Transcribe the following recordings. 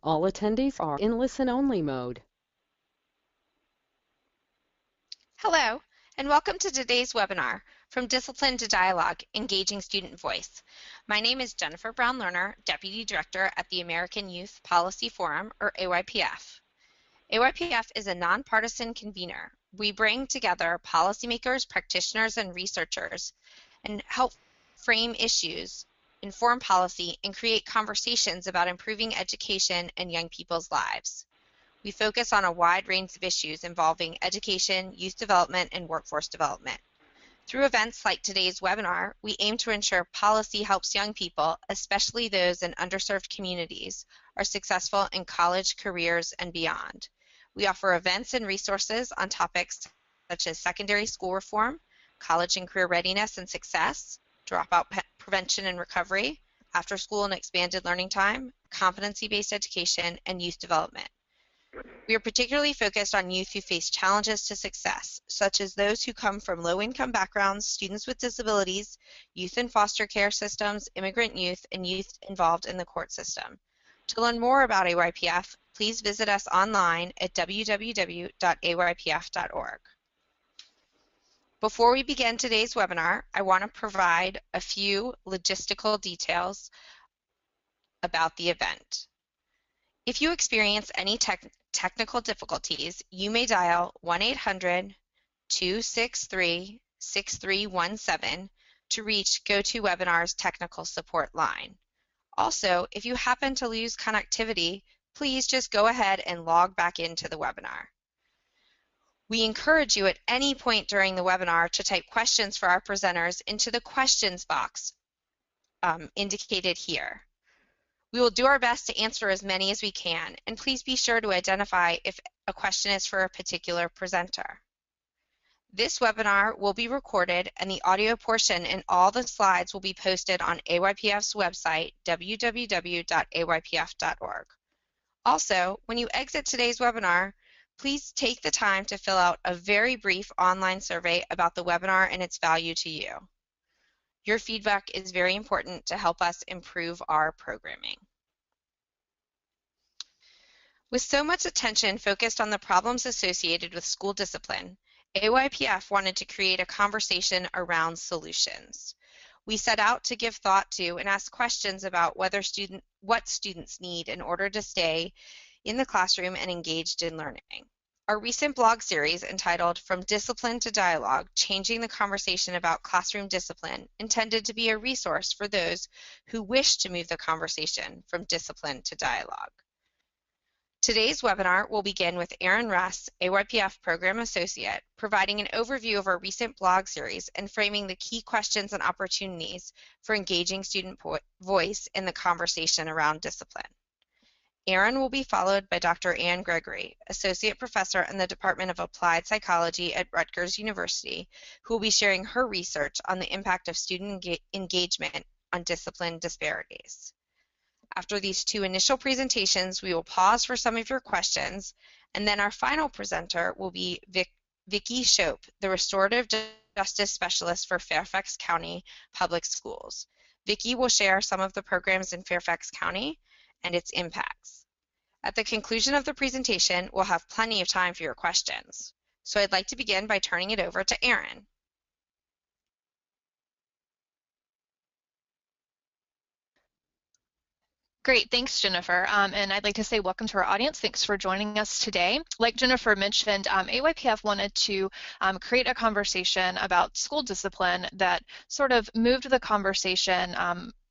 All attendees are in listen-only mode. Hello, and welcome to today's webinar, From Discipline to Dialogue, Engaging Student Voice. My name is Jennifer Brown-Lerner, Deputy Director at the American Youth Policy Forum, or AYPF. AYPF is a nonpartisan convener. We bring together policymakers, practitioners, and researchers and help frame issues, inform policy, and create conversations about improving education and young people's lives. We focus on a wide range of issues involving education, youth development, and workforce development. Through events like today's webinar, we aim to ensure policy helps young people, especially those in underserved communities, are successful in college, careers, and beyond. We offer events and resources on topics such as secondary school reform, college and career readiness and success, dropout prevention and recovery, after-school and expanded learning time, competency-based education, and youth development. We are particularly focused on youth who face challenges to success, such as those who come from low-income backgrounds, students with disabilities, youth in foster care systems, immigrant youth, and youth involved in the court system. To learn more about AYPF, please visit us online at www.aypf.org. Before we begin today's webinar, I want to provide a few logistical details about the event. If you experience any technical difficulties, you may dial 1-800-263-6317 to reach GoToWebinar's technical support line. Also, if you happen to lose connectivity, please just go ahead and log back into the webinar. We encourage you at any point during the webinar to type questions for our presenters into the questions box indicated here. We will do our best to answer as many as we can, and please be sure to identify if a question is for a particular presenter. This webinar will be recorded, and the audio portion and all the slides will be posted on AYPF's website, www.aypf.org. Also, when you exit today's webinar, please take the time to fill out a very brief online survey about the webinar and its value to you. Your feedback is very important to help us improve our programming. With so much attention focused on the problems associated with school discipline, AYPF wanted to create a conversation around solutions. We set out to give thought to and ask questions about what students need in order to stay in the classroom and engaged in learning. Our recent blog series entitled From Discipline to Dialogue, Changing the Conversation About Classroom Discipline, intended to be a resource for those who wish to move the conversation from discipline to dialogue. Today's webinar will begin with Erin Russ, AYPF Program Associate, providing an overview of our recent blog series and framing the key questions and opportunities for engaging student voice in the conversation around discipline. Erin will be followed by Dr. Gregory, Associate Professor in the Department of Applied Psychology at Rutgers University, who will be sharing her research on the impact of student engagement on discipline disparities. After these two initial presentations, we will pause for some of your questions, and then our final presenter will be Vickie Shoap, the Restorative Justice Specialist for Fairfax County Public Schools. Vickie will share some of the programs in Fairfax County and its impacts. At the conclusion of the presentation, we'll have plenty of time for your questions. So I'd like to begin by turning it over to Erin. Great, thanks, Jennifer. And I'd like to say welcome to our audience. Thanks for joining us today. Like Jennifer mentioned, AYPF wanted to create a conversation about school discipline that sort of moved the conversation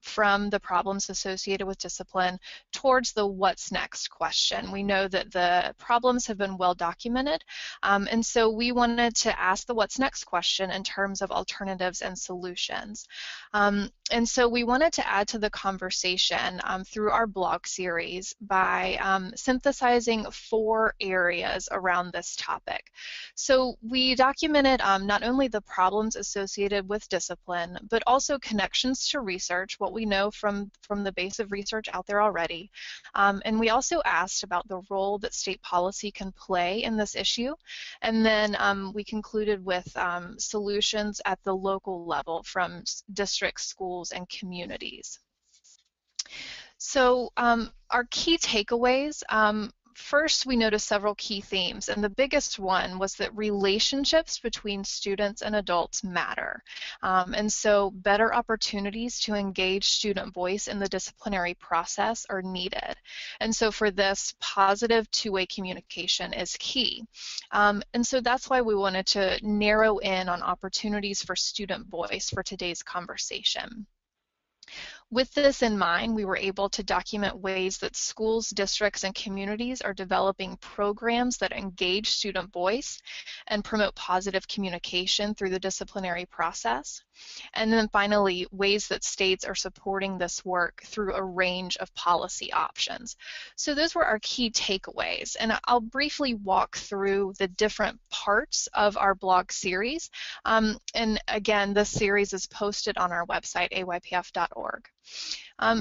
from the problems associated with discipline towards the what's next question. We know that the problems have been well documented, and so we wanted to ask the what's next question in terms of alternatives and solutions. And so we wanted to add to the conversation through our blog series by synthesizing 4 areas around this topic. So we documented not only the problems associated with discipline, but also connections to research, what we know from the base of research out there already. And we also asked about the role that state policy can play in this issue. And then we concluded with solutions at the local level from districts, schools, and communities. So our key takeaways, first we noticed several key themes, and the biggest one was that relationships between students and adults matter. And so better opportunities to engage student voice in the disciplinary process are needed. And so for this, positive two-way communication is key. And so that's why we wanted to narrow in on opportunities for student voice for today's conversation. With this in mind, we were able to document ways that schools, districts, and communities are developing programs that engage student voice and promote positive communication through the disciplinary process. And then finally, ways that states are supporting this work through a range of policy options. So those were our key takeaways, and I'll briefly walk through the different parts of our blog series. And again, this series is posted on our website, aypf.org.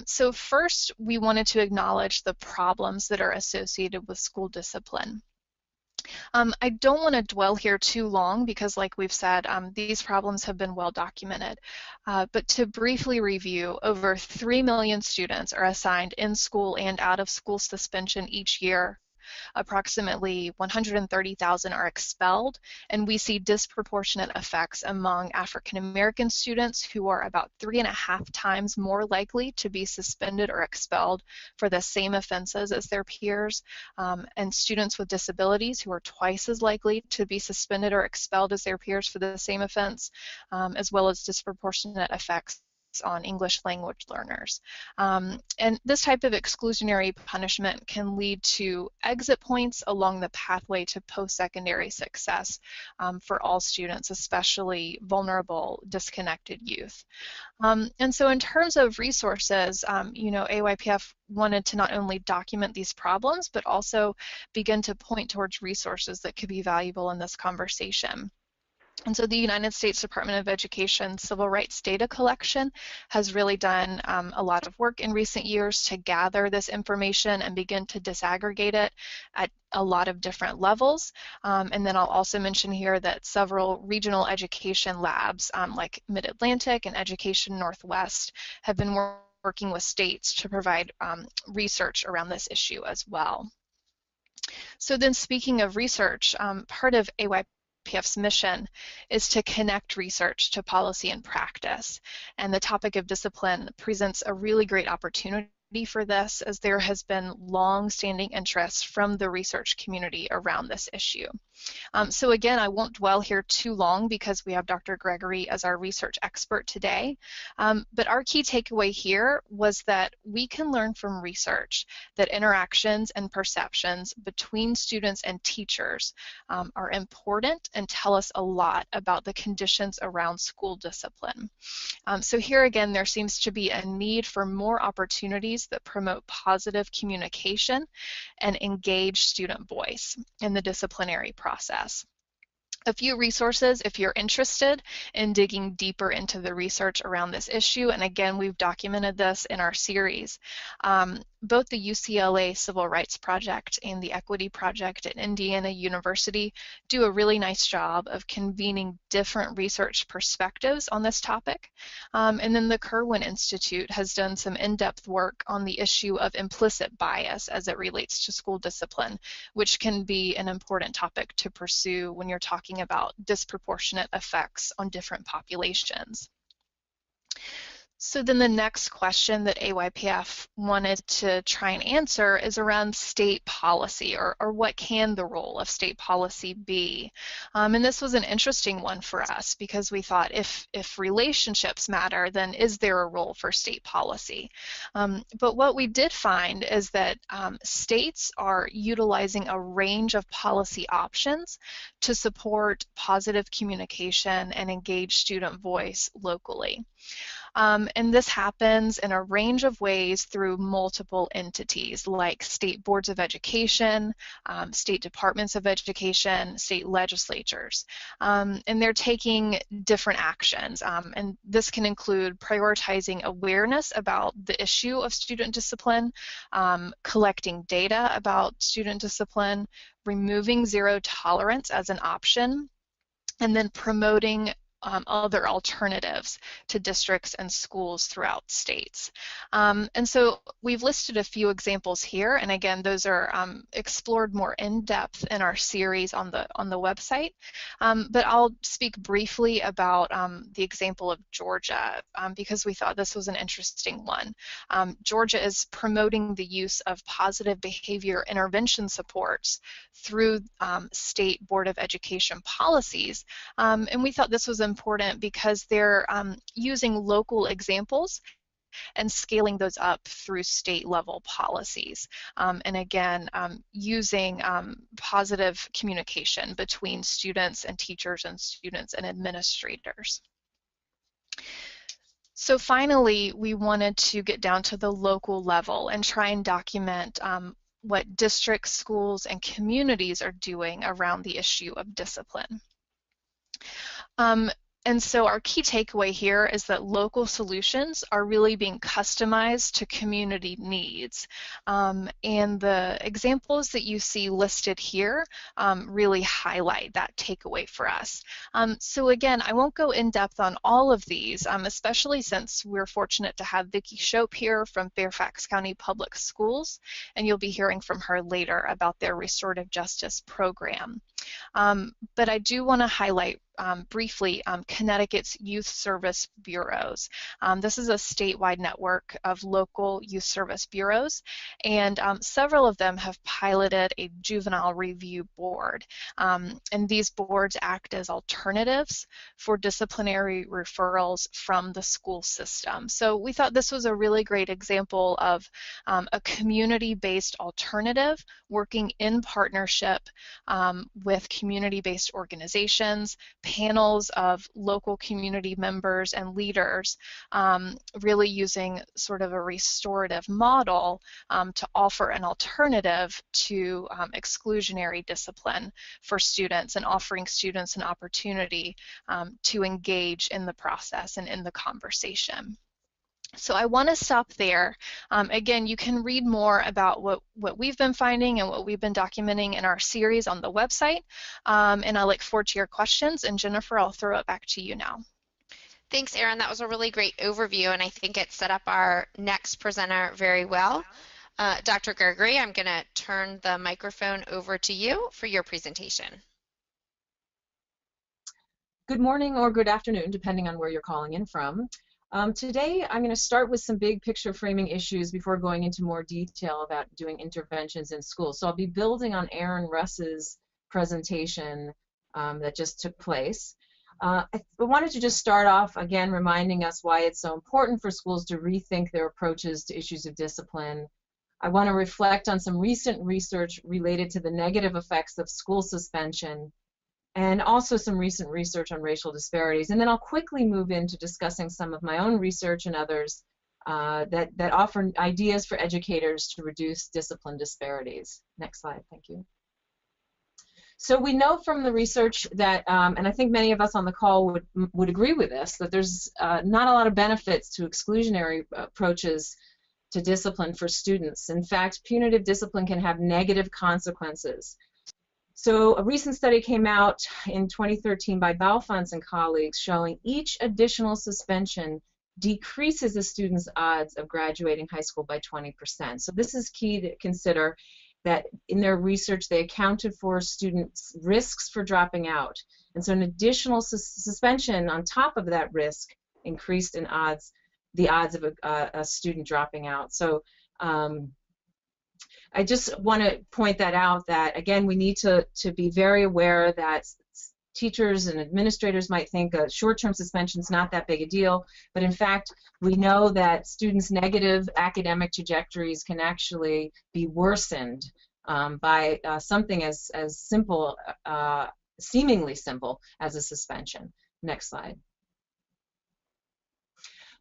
So first, we wanted to acknowledge the problems that are associated with school discipline. I don't want to dwell here too long because, like we've said, these problems have been well documented. But to briefly review, over 3 million students are assigned in-school and out-of-school suspension each year. Approximately 130,000 are expelled, and we see disproportionate effects among African American students who are about 3.5 times more likely to be suspended or expelled for the same offenses as their peers, and students with disabilities who are twice as likely to be suspended or expelled as their peers for the same offense, as well as disproportionate effects on English language learners. And this type of exclusionary punishment can lead to exit points along the pathway to post-secondary success for all students, especially vulnerable, disconnected youth. And so in terms of resources, AYPF wanted to not only document these problems, but also begin to point towards resources that could be valuable in this conversation. And so the United States Department of Education Civil Rights Data Collection has really done a lot of work in recent years to gather this information and begin to disaggregate it at a lot of different levels. And then I'll also mention here that several regional education labs like Mid-Atlantic and Education Northwest have been working with states to provide research around this issue as well. So then, speaking of research, part of AYPF's mission is to connect research to policy and practice, and the topic of discipline presents a really great opportunity for this, as there has been long-standing interest from the research community around this issue. So again, I won't dwell here too long because we have Dr. Gregory as our research expert today, but our key takeaway here was that we can learn from research that interactions and perceptions between students and teachers are important and tell us a lot about the conditions around school discipline. So here again, there seems to be a need for more opportunities that promote positive communication and engage student voice in the disciplinary process. A few resources if you're interested in digging deeper into the research around this issue, and again, we've documented this in our series. Both the UCLA Civil Rights Project and the Equity Project at Indiana University do a really nice job of convening different research perspectives on this topic. And then the Kirwan Institute has done some in-depth work on the issue of implicit bias as it relates to school discipline, which can be an important topic to pursue when you're talking about disproportionate effects on different populations. So then the next question that AYPF wanted to try and answer is around state policy, or what can the role of state policy be? And this was an interesting one for us because we thought if relationships matter, then is there a role for state policy? But what we did find is that states are utilizing a range of policy options to support positive communication and engage student voice locally. And this happens in a range of ways through multiple entities like state boards of education, state departments of education, state legislatures. And they're taking different actions. And this can include prioritizing awareness about the issue of student discipline, collecting data about student discipline, removing zero tolerance as an option, and then promoting other alternatives to districts and schools throughout states. And so we've listed a few examples here, and again, those are explored more in depth in our series on the website. But I'll speak briefly about the example of Georgia because we thought this was an interesting one. Georgia is promoting the use of positive behavior intervention supports through state Board of Education policies, and we thought this was important because they're using local examples and scaling those up through state level policies. And again, using positive communication between students and teachers and students and administrators. So finally, we wanted to get down to the local level and try and document what districts, schools, and communities are doing around the issue of discipline. And so our key takeaway here is that local solutions are really being customized to community needs. And the examples that you see listed here really highlight that takeaway for us. So again, I won't go in depth on all of these, especially since we're fortunate to have Vickie Shoap here from Fairfax County Public Schools, and you'll be hearing from her later about their Restorative Justice Program. But I do want to highlight briefly Connecticut's Youth Service Bureaus. This is a statewide network of local youth service bureaus, and several of them have piloted a juvenile review board. And these boards act as alternatives for disciplinary referrals from the school system. So we thought this was a really great example of a community-based alternative working in partnership with community-based organizations, panels of local community members and leaders, really using sort of a restorative model to offer an alternative to exclusionary discipline for students and offering students an opportunity to engage in the process and in the conversation. So I want to stop there. Again, you can read more about what we've been finding and what we've been documenting in our series on the website. And I look forward to your questions. And Jennifer, I'll throw it back to you now. Thanks, Erin. That was a really great overview, and I think it set up our next presenter very well. Dr. Gregory, I'm going to turn the microphone over to you for your presentation. Good morning or good afternoon, depending on where you're calling in from. Today, I'm going to start with some big picture framing issues before going into more detail about doing interventions in schools. So I'll be building on Erin Russ's presentation that just took place. I wanted to just start off again reminding us why it's so important for schools to rethink their approaches to issues of discipline. I want to reflect on some recent research related to the negative effects of school suspension, and also some recent research on racial disparities. And then I'll quickly move into discussing some of my own research and others that offer ideas for educators to reduce discipline disparities. Next slide, thank you. So we know from the research that, and I think many of us on the call would agree with this, that there's not a lot of benefits to exclusionary approaches to discipline for students. In fact, punitive discipline can have negative consequences. So a recent study came out in 2013 by Balfons and colleagues showing each additional suspension decreases a student's odds of graduating high school by 20%. So this is key to consider, that in their research they accounted for students' risks for dropping out. And so an additional suspension on top of that risk increased in the odds of a student dropping out. So I just want to point that out, that again we need to be very aware that teachers and administrators might think a short-term suspension is not that big a deal, but in fact we know that students' negative academic trajectories can actually be worsened by something as simple, seemingly simple, as a suspension. Next slide.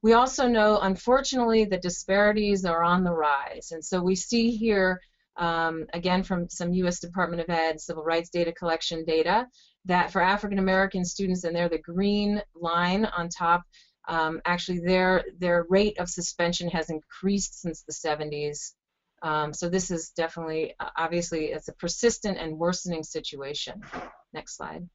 We also know, unfortunately, that disparities are on the rise. And so we see here, again, from some U.S. Department of Ed civil rights data collection data, that for African American students, and they're the green line on top, actually their rate of suspension has increased since the 70s. So this is definitely, obviously, it's a persistent and worsening situation. Next slide.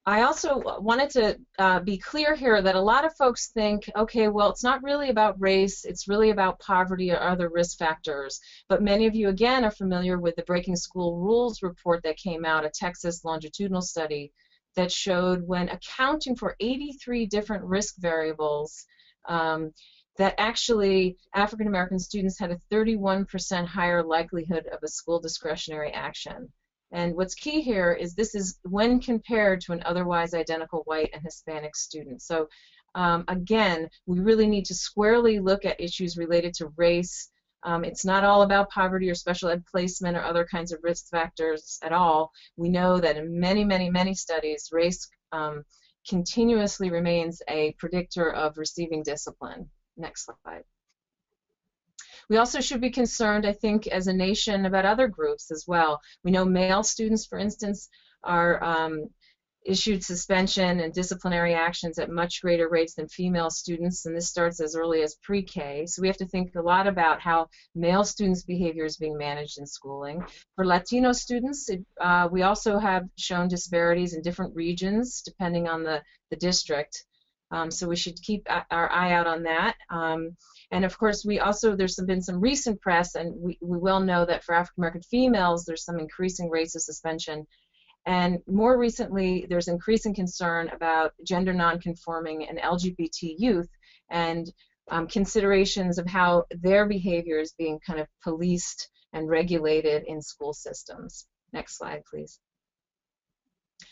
I also wanted to be clear here that a lot of folks think, okay, well, it's not really about race, it's really about poverty or other risk factors. But many of you, again, are familiar with the Breaking School Rules report that came out, a Texas longitudinal study that showed when accounting for 83 different risk variables, that actually African American students had a 31% higher likelihood of a school discretionary action. And what's key here is this is when compared to an otherwise identical white and Hispanic student. So again, we really need to squarely look at issues related to race. It's not all about poverty or special ed placement or other kinds of risk factors at all. We know that in many, many, many studies, race continuously remains a predictor of receiving discipline. Next slide. We also should be concerned, I think, as a nation about other groups as well. We know male students, for instance, are issued suspension and disciplinary actions at much greater rates than female students, and this starts as early as pre-K. So we have to think a lot about how male students' behavior is being managed in schooling. For Latino students, we also have shown disparities in different regions depending on the district. So we should keep our eye out on that. And of course, there's been some recent press, and we well know that for African American females, there's some increasing rates of suspension. And more recently, there's increasing concern about gender nonconforming and LGBT youth, and considerations of how their behavior is being kind of policed and regulated in school systems. Next slide, please.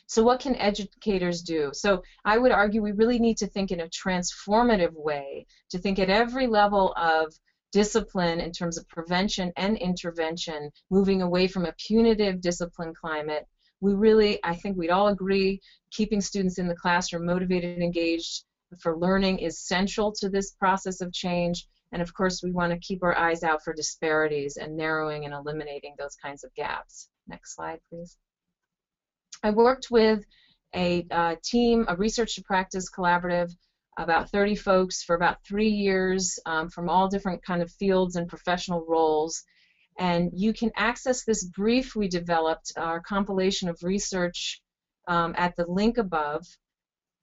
So what can educators do? So I would argue we really need to think in a transformative way, to think at every level of discipline in terms of prevention and intervention, moving away from a punitive discipline climate. We really, I think we'd all agree, keeping students in the classroom motivated and engaged for learning is central to this process of change. And of course, we want to keep our eyes out for disparities and narrowing and eliminating those kinds of gaps. Next slide, please. I worked with a team, a research to practice collaborative, about 30 folks for about 3 years from all different kind of fields and professional roles. And you can access this brief we developed, our compilation of research, at the link above.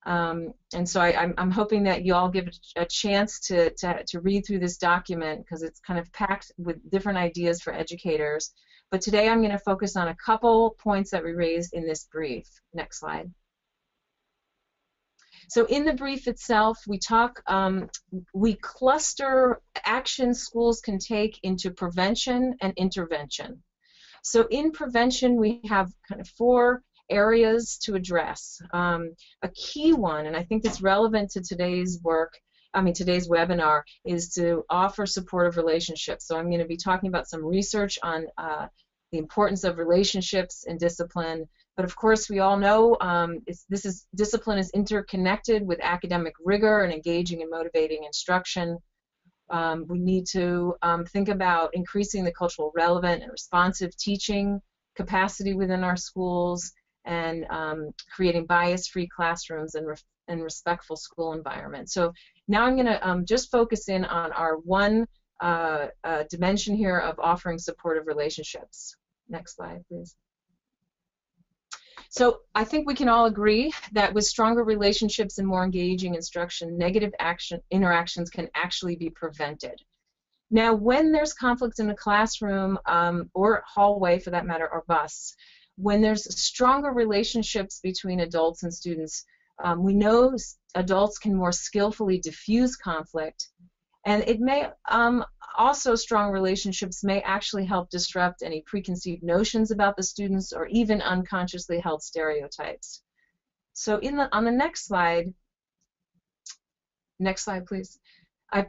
And so I'm hoping that you all give it a chance to read through this document, because it's kind of packed with different ideas for educators. But today I'm going to focus on a couple points that we raised in this brief. Next slide. So in the brief itself, we cluster actions schools can take into prevention and intervention. So in prevention, we have kind of 4 areas to address. A key one, and I think it's relevant to today's webinar, is to offer supportive relationships. So I'm going to be talking about some research on the importance of relationships in discipline. But of course, we all know discipline is interconnected with academic rigor and engaging and motivating instruction. We need to think about increasing the cultural relevant and responsive teaching capacity within our schools, and creating bias-free classrooms and respectful school environment. So now I'm going to just focus in on our one dimension here of offering supportive relationships. Next slide, please. So I think we can all agree that with stronger relationships and more engaging instruction, negative interactions can actually be prevented. Now, when there's conflict in a classroom or hallway, for that matter, or bus, when there's stronger relationships between adults and students, we know adults can more skillfully diffuse conflict, and it may also, strong relationships may actually help disrupt any preconceived notions about the students or even unconsciously held stereotypes. So on the next slide please, I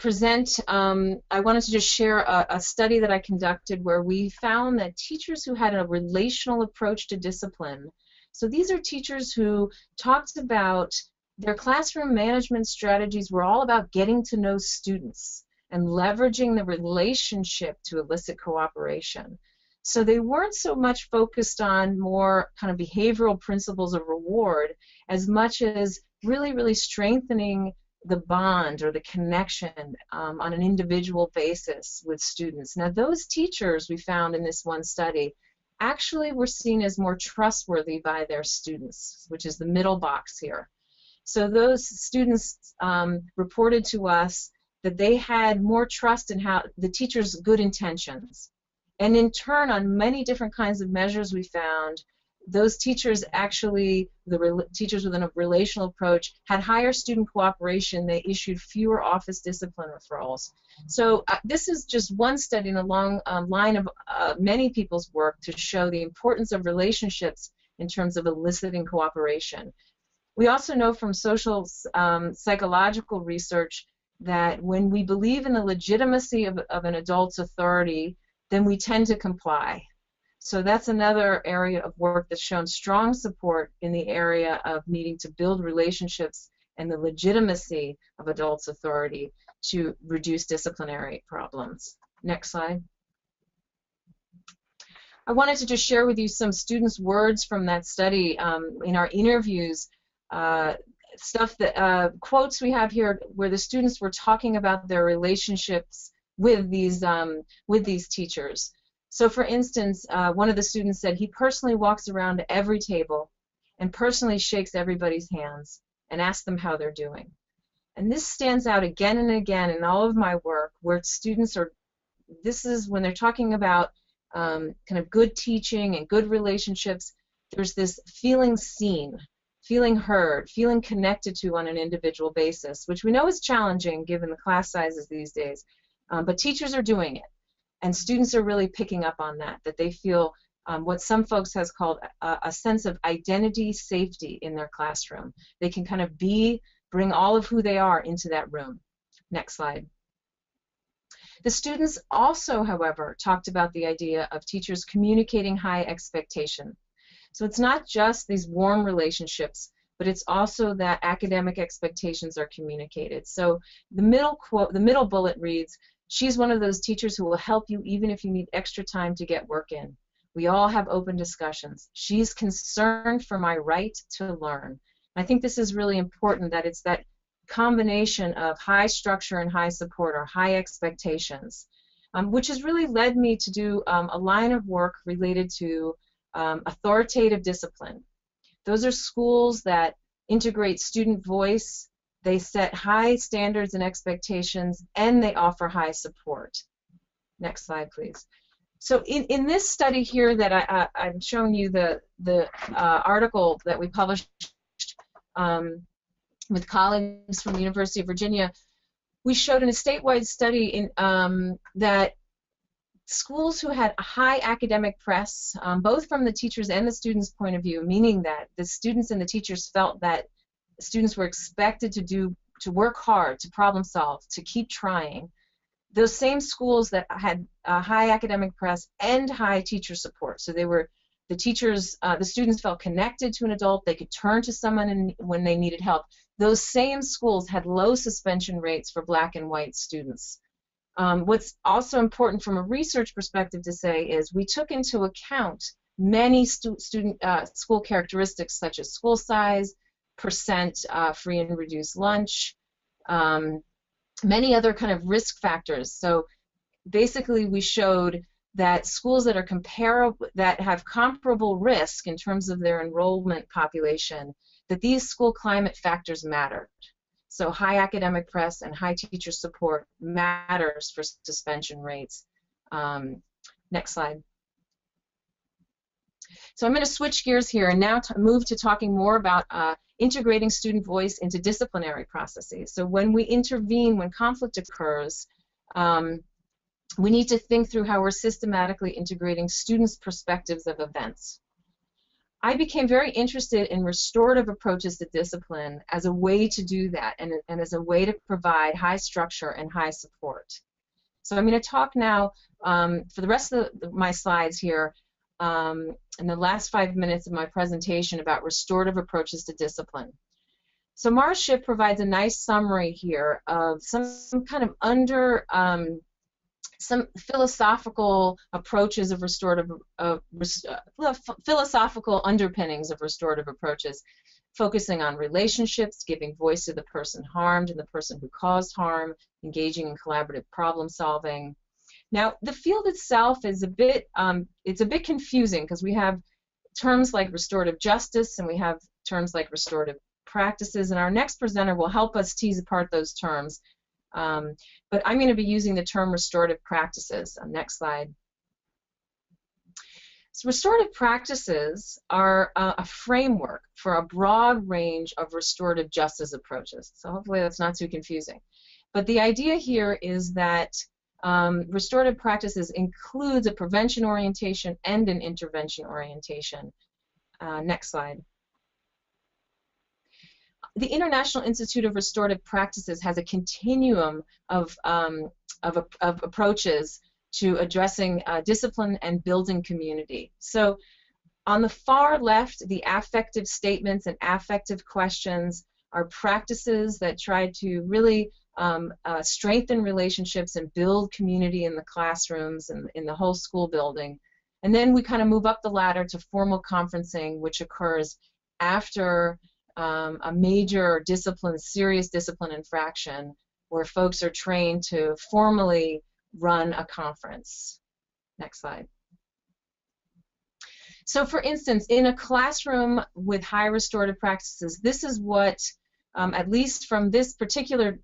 wanted to just share a study that I conducted where we found that teachers who had a relational approach to discipline, so these are teachers who talked about their classroom management strategies were all about getting to know students and leveraging the relationship to elicit cooperation. So they weren't so much focused on more kind of behavioral principles of reward as much as really, really strengthening the bond or the connection on an individual basis with students. Now those teachers we found in this one study actually were seen as more trustworthy by their students, which is the middle box here. So those students reported to us that they had more trust in how the teacher's good intentions. And in turn, on many different kinds of measures we found, those teachers actually, teachers with a relational approach, had higher student cooperation. They issued fewer office discipline referrals. So this is just one study in a long line of many people's work to show the importance of relationships in terms of eliciting cooperation. We also know from social psychological research that when we believe in the legitimacy of an adult's authority, then we tend to comply. So that's another area of work that's shown strong support in the area of needing to build relationships and the legitimacy of adults' authority to reduce disciplinary problems. Next slide. I wanted to just share with you some students' words from that study in our interviews. Stuff that quotes we have here where the students were talking about their relationships with these teachers. So for instance, one of the students said he personally walks around to every table and personally shakes everybody's hands and asks them how they're doing. And this stands out again and again in all of my work where students are, this is when they're talking about kind of good teaching and good relationships, there's this feeling seen, feeling heard, feeling connected to on an individual basis, which we know is challenging given the class sizes these days. But teachers are doing it. And students are really picking up on that they feel what some folks has called a sense of identity safety in their classroom. They can kind of bring all of who they are into that room. Next slide. The students also, however, talked about the idea of teachers communicating high expectation. So it's not just these warm relationships, but it's also that academic expectations are communicated. So the middle quote, the middle bullet reads, "She's one of those teachers who will help you even if you need extra time to get work in. We all have open discussions. She's concerned for my right to learn." I think this is really important, that it's that combination of high structure and high support, or high expectations, which has really led me to do a line of work related to authoritative discipline. Those are schools that integrate student voice, they set high standards and expectations, and they offer high support. Next slide, please. So in this study here that I'm showing you the article that we published with colleagues from the University of Virginia, we showed in a statewide study that schools who had a high academic press, both from the teachers and the students' point of view, meaning that the students and the teachers felt that students were expected to work hard, to problem solve, to keep trying. Those same schools that had high academic press and high teacher support, so they were the teachers, the students felt connected to an adult, they could turn to someone when they needed help. Those same schools had low suspension rates for black and white students. What's also important from a research perspective to say is we took into account many school characteristics such as school size, percent free and reduced lunch, many other kind of risk factors. So basically we showed that schools that are comparable, that have comparable risk in terms of their enrollment population, that these school climate factors mattered. So high academic press and high teacher support matters for suspension rates. Next slide. So I'm going to switch gears here and now move to talking more about integrating student voice into disciplinary processes. So when we intervene, when conflict occurs, we need to think through how we're systematically integrating students' perspectives of events. I became very interested in restorative approaches to discipline as a way to do that, and as a way to provide high structure and high support. So I'm going to talk now for the rest of my slides here in the last 5 minutes of my presentation about restorative approaches to discipline. So Mara Schiff provides a nice summary here of some kind of some philosophical approaches of restorative, philosophical underpinnings of restorative approaches, focusing on relationships, giving voice to the person harmed and the person who caused harm, engaging in collaborative problem solving. Now, the field itself is a bit, it's a bit confusing because we have terms like restorative justice and we have terms like restorative practices, and our next presenter will help us tease apart those terms. But I'm going to be using the term restorative practices. Next slide. So restorative practices are a framework for a broad range of restorative justice approaches. So hopefully that's not too confusing. But the idea here is that restorative practices includes a prevention orientation and an intervention orientation. Next slide. The International Institute of Restorative Practices has a continuum of approaches to addressing discipline and building community. So on the far left, the affective statements and affective questions are practices that try to really strengthen relationships and build community in the classrooms and in the whole school building. And then we kind of move up the ladder to formal conferencing, which occurs after a major discipline, serious discipline infraction, where folks are trained to formally run a conference. Next slide. So for instance, in a classroom with high restorative practices, this is what, at least from this particular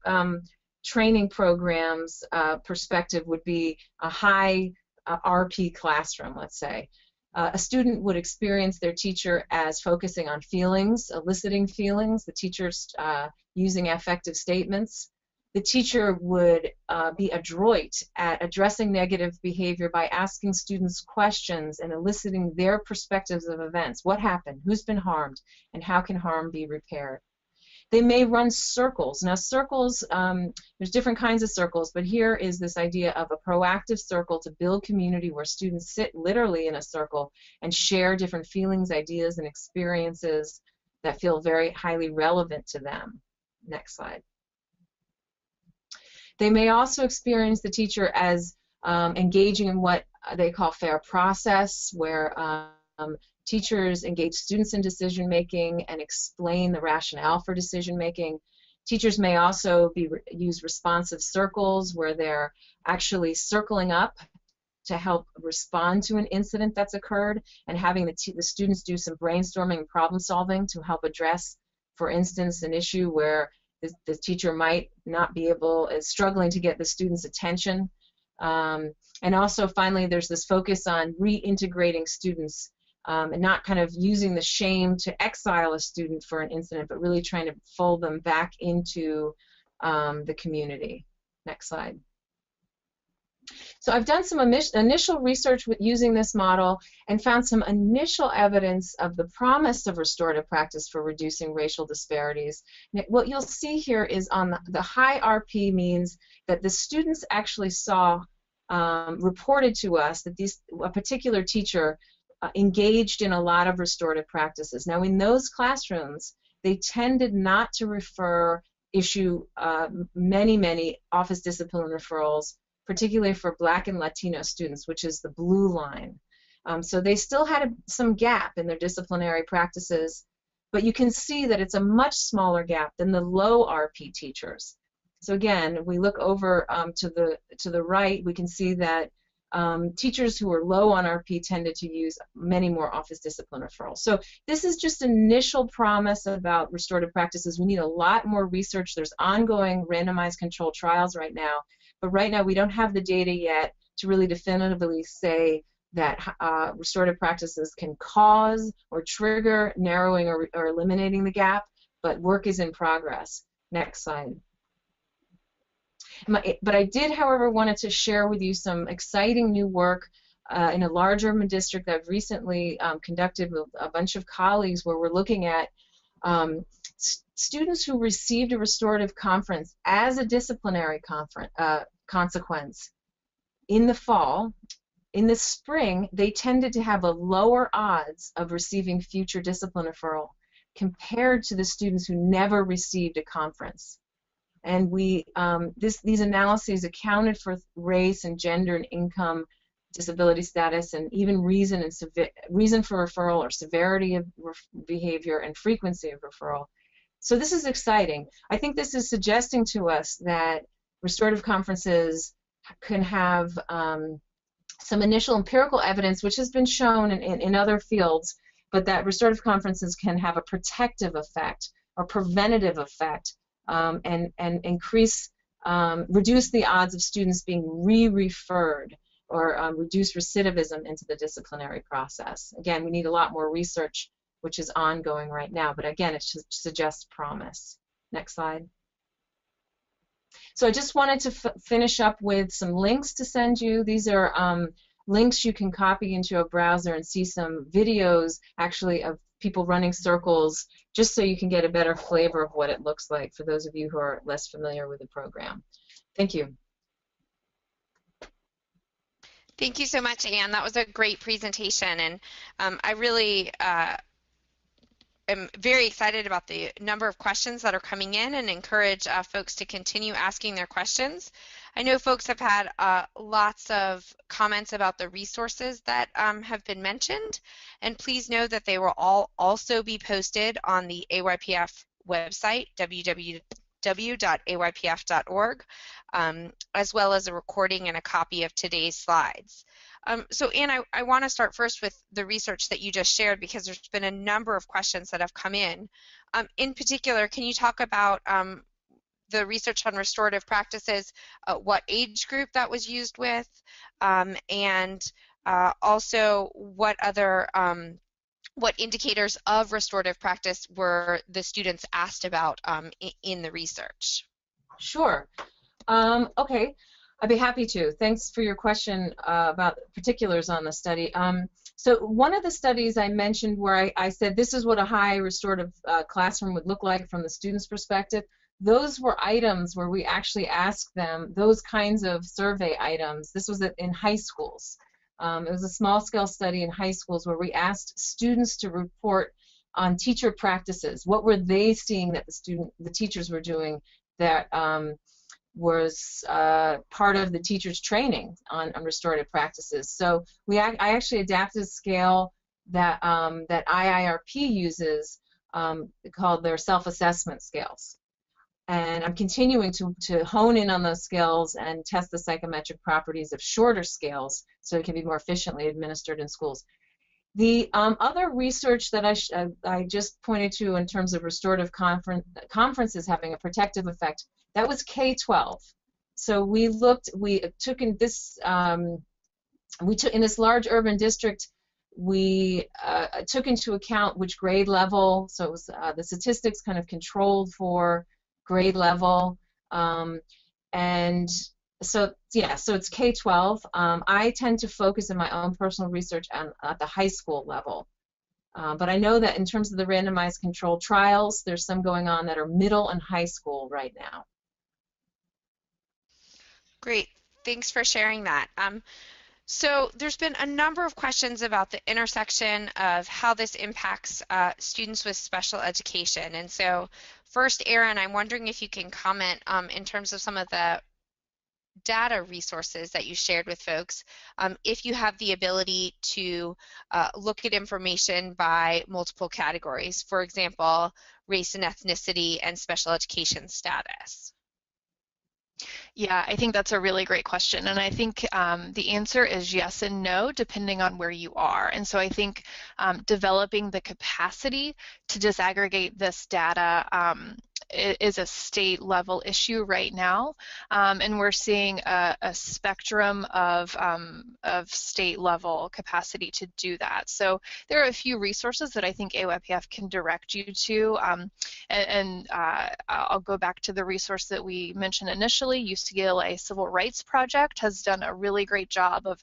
training program's perspective, would be a high RP classroom, let's say. A student would experience their teacher as focusing on feelings, eliciting feelings, the teacher's using affective statements. The teacher would be adroit at addressing negative behavior by asking students questions and eliciting their perspectives of events. What happened? Who's been harmed? And how can harm be repaired? They may run circles. Now circles, there's different kinds of circles, but here is this idea of a proactive circle to build community where students sit literally in a circle and share different feelings, ideas, and experiences that feel very highly relevant to them. Next slide. They may also experience the teacher as engaging in what they call fair process, where teachers engage students in decision making and explain the rationale for decision making. Teachers may also use responsive circles, where they're actually circling up to help respond to an incident that's occurred and having the students do some brainstorming and problem solving to help address, for instance, an issue where the teacher might not be is struggling to get the student's attention. And also, finally, there's this focus on reintegrating students and not kind of using the shame to exile a student for an incident, but really trying to fold them back into the community. Next slide. So I've done some initial research with using this model and found some initial evidence of the promise of restorative practice for reducing racial disparities. What you'll see here is on the high RP means that the students actually saw, reported to us that a particular teacher engaged in a lot of restorative practices. Now in those classrooms, they tended not to issue many office discipline referrals, particularly for Black and Latino students, which is the blue line. So they still had some gap in their disciplinary practices, but you can see that it's a much smaller gap than the low RP teachers. So again, if we look over to the right, we can see that teachers who were low on RP tended to use many more office discipline referrals. So this is just initial promise about restorative practices. We need a lot more research. There's ongoing randomized controlled trials right now, but right now we don't have the data yet to really definitively say that restorative practices can cause or trigger narrowing or eliminating the gap, but work is in progress. Next slide. But I did, however, wanted to share with you some exciting new work in a large urban district that I've recently conducted with a bunch of colleagues, where we're looking at students who received a restorative conference as a disciplinary consequence in the fall. In the spring, they tended to have a lower odds of receiving future discipline referral compared to the students who never received a conference. And these analyses accounted for race and gender and income, disability status, and even reason for referral or severity of behavior and frequency of referral. So this is exciting. I think this is suggesting to us that restorative conferences can have some initial empirical evidence, which has been shown in other fields, but that restorative conferences can have a protective effect or preventative effect, and increase, reduce the odds of students being re-referred or reduce recidivism into the disciplinary process. Again, we need a lot more research, which is ongoing right now, but again, it suggests promise. Next slide. So I just wanted to finish up with some links to send you. These are links you can copy into a browser and see some videos actually of people running circles, just so you can get a better flavor of what it looks like for those of you who are less familiar with the program. Thank you. Thank you so much, Anne. That was a great presentation, and I really am very excited about the number of questions that are coming in, and encourage folks to continue asking their questions. I know folks have had lots of comments about the resources that have been mentioned, and please know that they will all also be posted on the AYPF website, www.aypf.org, as well as a recording and a copy of today's slides. So Anne, I want to start first with the research that you just shared, because there's been a number of questions that have come in. In particular, can you talk about the research on restorative practices, what age group that was used with, and also what other what indicators of restorative practice were the students asked about in the research? Sure. Okay, I'd be happy to. Thanks for your question about particulars on the study. So one of the studies I mentioned where I said this is what a high restorative classroom would look like from the student's perspective, those were items where we actually asked them those kinds of survey items. This was in high schools. It was a small-scale study in high schools where we asked students to report on teacher practices. What were they seeing that the teachers were doing that was part of the teacher's training on restorative practices? So I actually adapted a scale that that IIRP uses called their self-assessment scales. And I'm continuing to hone in on those scales and test the psychometric properties of shorter scales so it can be more efficiently administered in schools. The other research that I just pointed to in terms of restorative conferences having a protective effect, that was K-12. So we took in this large urban district, we took into account which grade level, so it was the statistics kind of controlled for grade level, and so yeah, so it's K-12. I tend to focus in my own personal research at the high school level, but I know that in terms of the randomized controlled trials, there's some going on that are middle and high school right now. Great, thanks for sharing that. So there's been a number of questions about the intersection of how this impacts students with special education. And so first, Erin, I'm wondering if you can comment in terms of some of the data resources that you shared with folks, if you have the ability to look at information by multiple categories, for example, race and ethnicity and special education status. Yeah, I think that's a really great question, and I think the answer is yes and no, depending on where you are. And so I think developing the capacity to disaggregate this data is a state level issue right now, and we're seeing a spectrum of state level capacity to do that. So there are a few resources that I think AYPF can direct you to, and I'll go back to the resource that we mentioned initially. UCLA Civil Rights Project has done a really great job of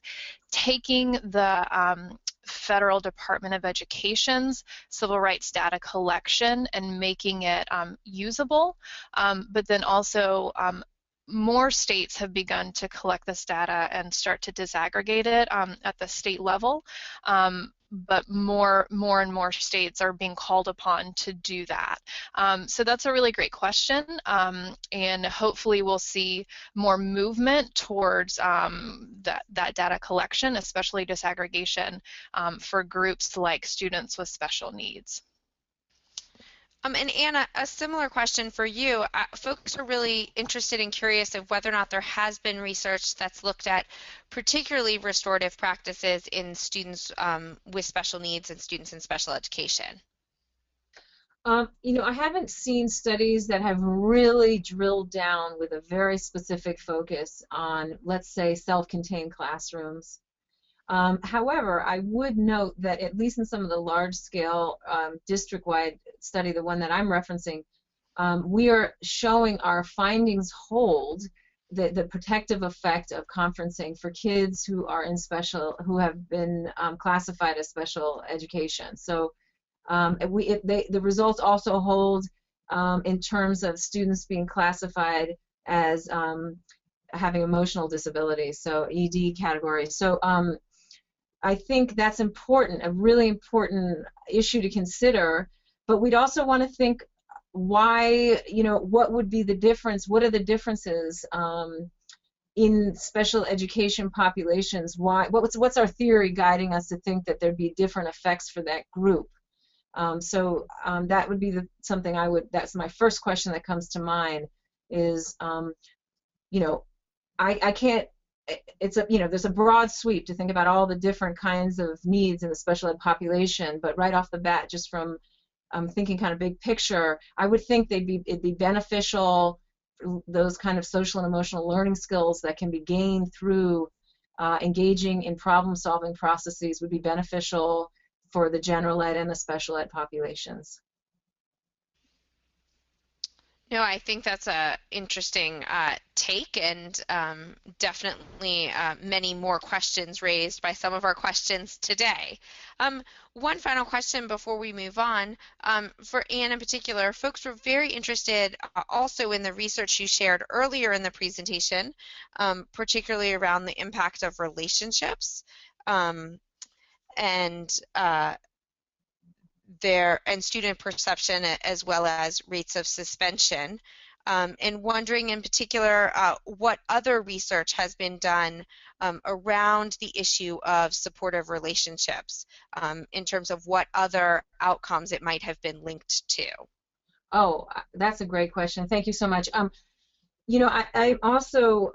taking the Federal Department of Education's civil rights data collection and making it usable, but then also more states have begun to collect this data and start to disaggregate it at the state level, but more and more states are being called upon to do that. So that's a really great question, and hopefully we'll see more movement towards that data collection, especially disaggregation for groups like students with special needs. And Anna, a similar question for you. Folks are really interested and curious of whether or not there has been research that's looked at particularly restorative practices in students with special needs and students in special education. I haven't seen studies that have really drilled down with a very specific focus on, let's say, self-contained classrooms. However, I would note that at least in some of the large-scale district-wide study, the one that I'm referencing, we are showing our findings hold the protective effect of conferencing for kids who are who have been classified as special education. So the results also hold in terms of students being classified as having emotional disabilities, so ED category. So I think that's important, a really important issue to consider. But we'd also want to think why, what would be the difference? What are the differences in special education populations? What's our theory guiding us to think that there'd be different effects for that group? That would be something that's my first question that comes to mind is, I can't, there's a broad sweep to think about all the different kinds of needs in the special ed population, but right off the bat, just from thinking kind of big picture, I would think it'd be beneficial, those kind of social and emotional learning skills that can be gained through engaging in problem-solving processes would be beneficial for the general ed and the special ed populations. No, I think that's a interesting take, and definitely many more questions raised by some of our questions today. One final question before we move on. For Anne in particular, folks were very interested also in the research you shared earlier in the presentation, particularly around the impact of relationships and student perception, as well as rates of suspension, and wondering in particular what other research has been done around the issue of supportive relationships in terms of what other outcomes it might have been linked to. Oh, that's a great question. Thank you so much. I've also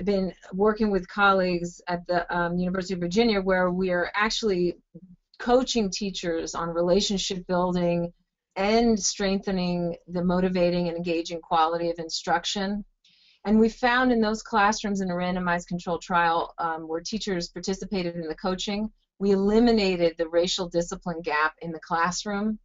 been working with colleagues at the University of Virginia, where we are actually coaching teachers on relationship building and strengthening the motivating and engaging quality of instruction. And we found in those classrooms in a randomized controlled trial where teachers participated in the coaching, we eliminated the racial discipline gap in the classroom,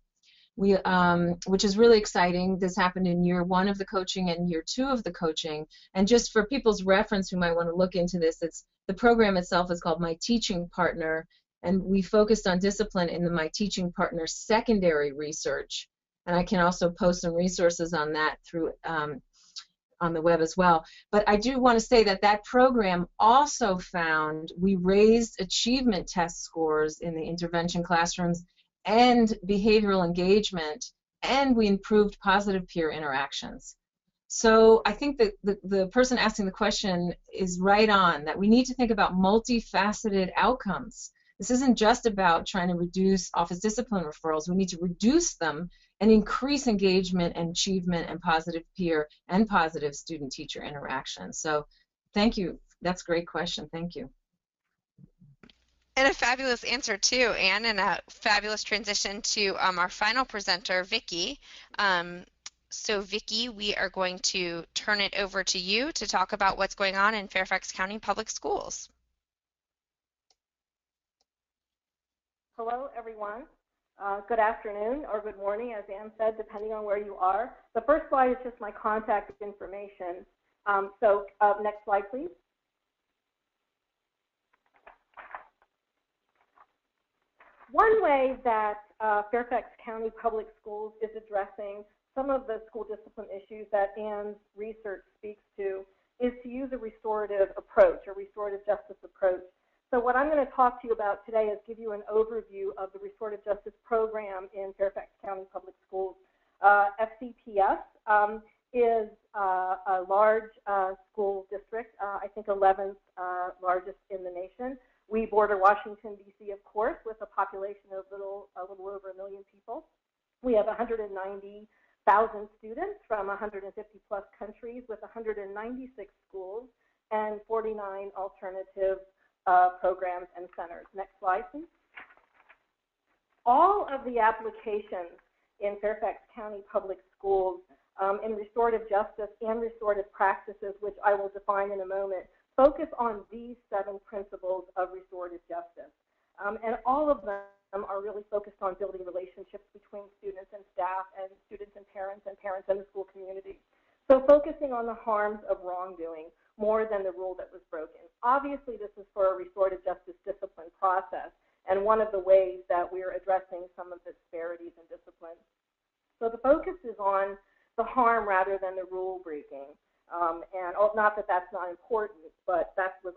which is really exciting. This happened in year 1 of the coaching and year 2 of the coaching. And just for people's reference who might want to look into this, the program itself is called My Teaching Partner, and we focused on discipline in the My Teaching Partner secondary research. And I can also post some resources on that through on the web as well. But I do want to say that program also found we raised achievement test scores in the intervention classrooms and behavioral engagement, and we improved positive peer interactions. So I think that the person asking the question is right on, that we need to think about multifaceted outcomes. This isn't just about trying to reduce office discipline referrals. We need to reduce them and increase engagement and achievement and positive peer and positive student-teacher interaction. So thank you. That's a great question. Thank you. And a fabulous answer too, Anne, and a fabulous transition to our final presenter, Vickie. So Vickie, we are going to turn it over to you to talk about what's going on in Fairfax County Public Schools. Hello, everyone. Good afternoon or good morning, as Anne said, depending on where you are. The first slide is just my contact information. Next slide, please. One way that Fairfax County Public Schools is addressing some of the school discipline issues that Anne's research speaks to is to use a restorative approach, a restorative justice approach. So what I'm going to talk to you about today is give you an overview of the Restorative Justice Program in Fairfax County Public Schools. FCPS is a large school district, I think 11th largest in the nation. We border Washington, D.C., of course, with a population of a little over 1 million people. We have 190,000 students from 150 plus countries with 196 schools and 49 alternative programs and centers. Next slide, please. All of the applications in Fairfax County Public Schools in restorative justice and restorative practices, which I will define in a moment, focus on these 7 principles of restorative justice. And all of them are really focused on building relationships between students and staff and students and parents and the school community. So focusing on the harms of wrongdoing more than the rule that was broken. Obviously, this is for a restorative justice discipline process, and one of the ways that we're addressing some of the disparities in discipline. So the focus is on the harm rather than the rule breaking. And not that that's not important, but that is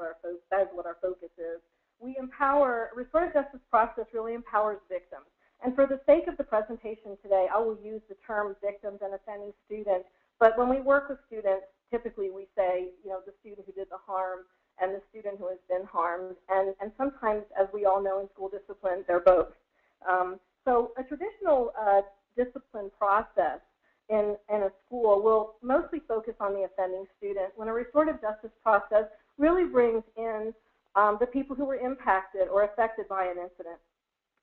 what our focus is. We empower, restorative justice process really empowers victims. And for the sake of the presentation today, I will use the term victims and offending students. But when we work with students, typically we say, the student who did the harm and the student who has been harmed. And sometimes, as we all know in school discipline, they're both. So a traditional discipline process in a school will mostly focus on the offending student, when a restorative justice process really brings in the people who were impacted or affected by an incident.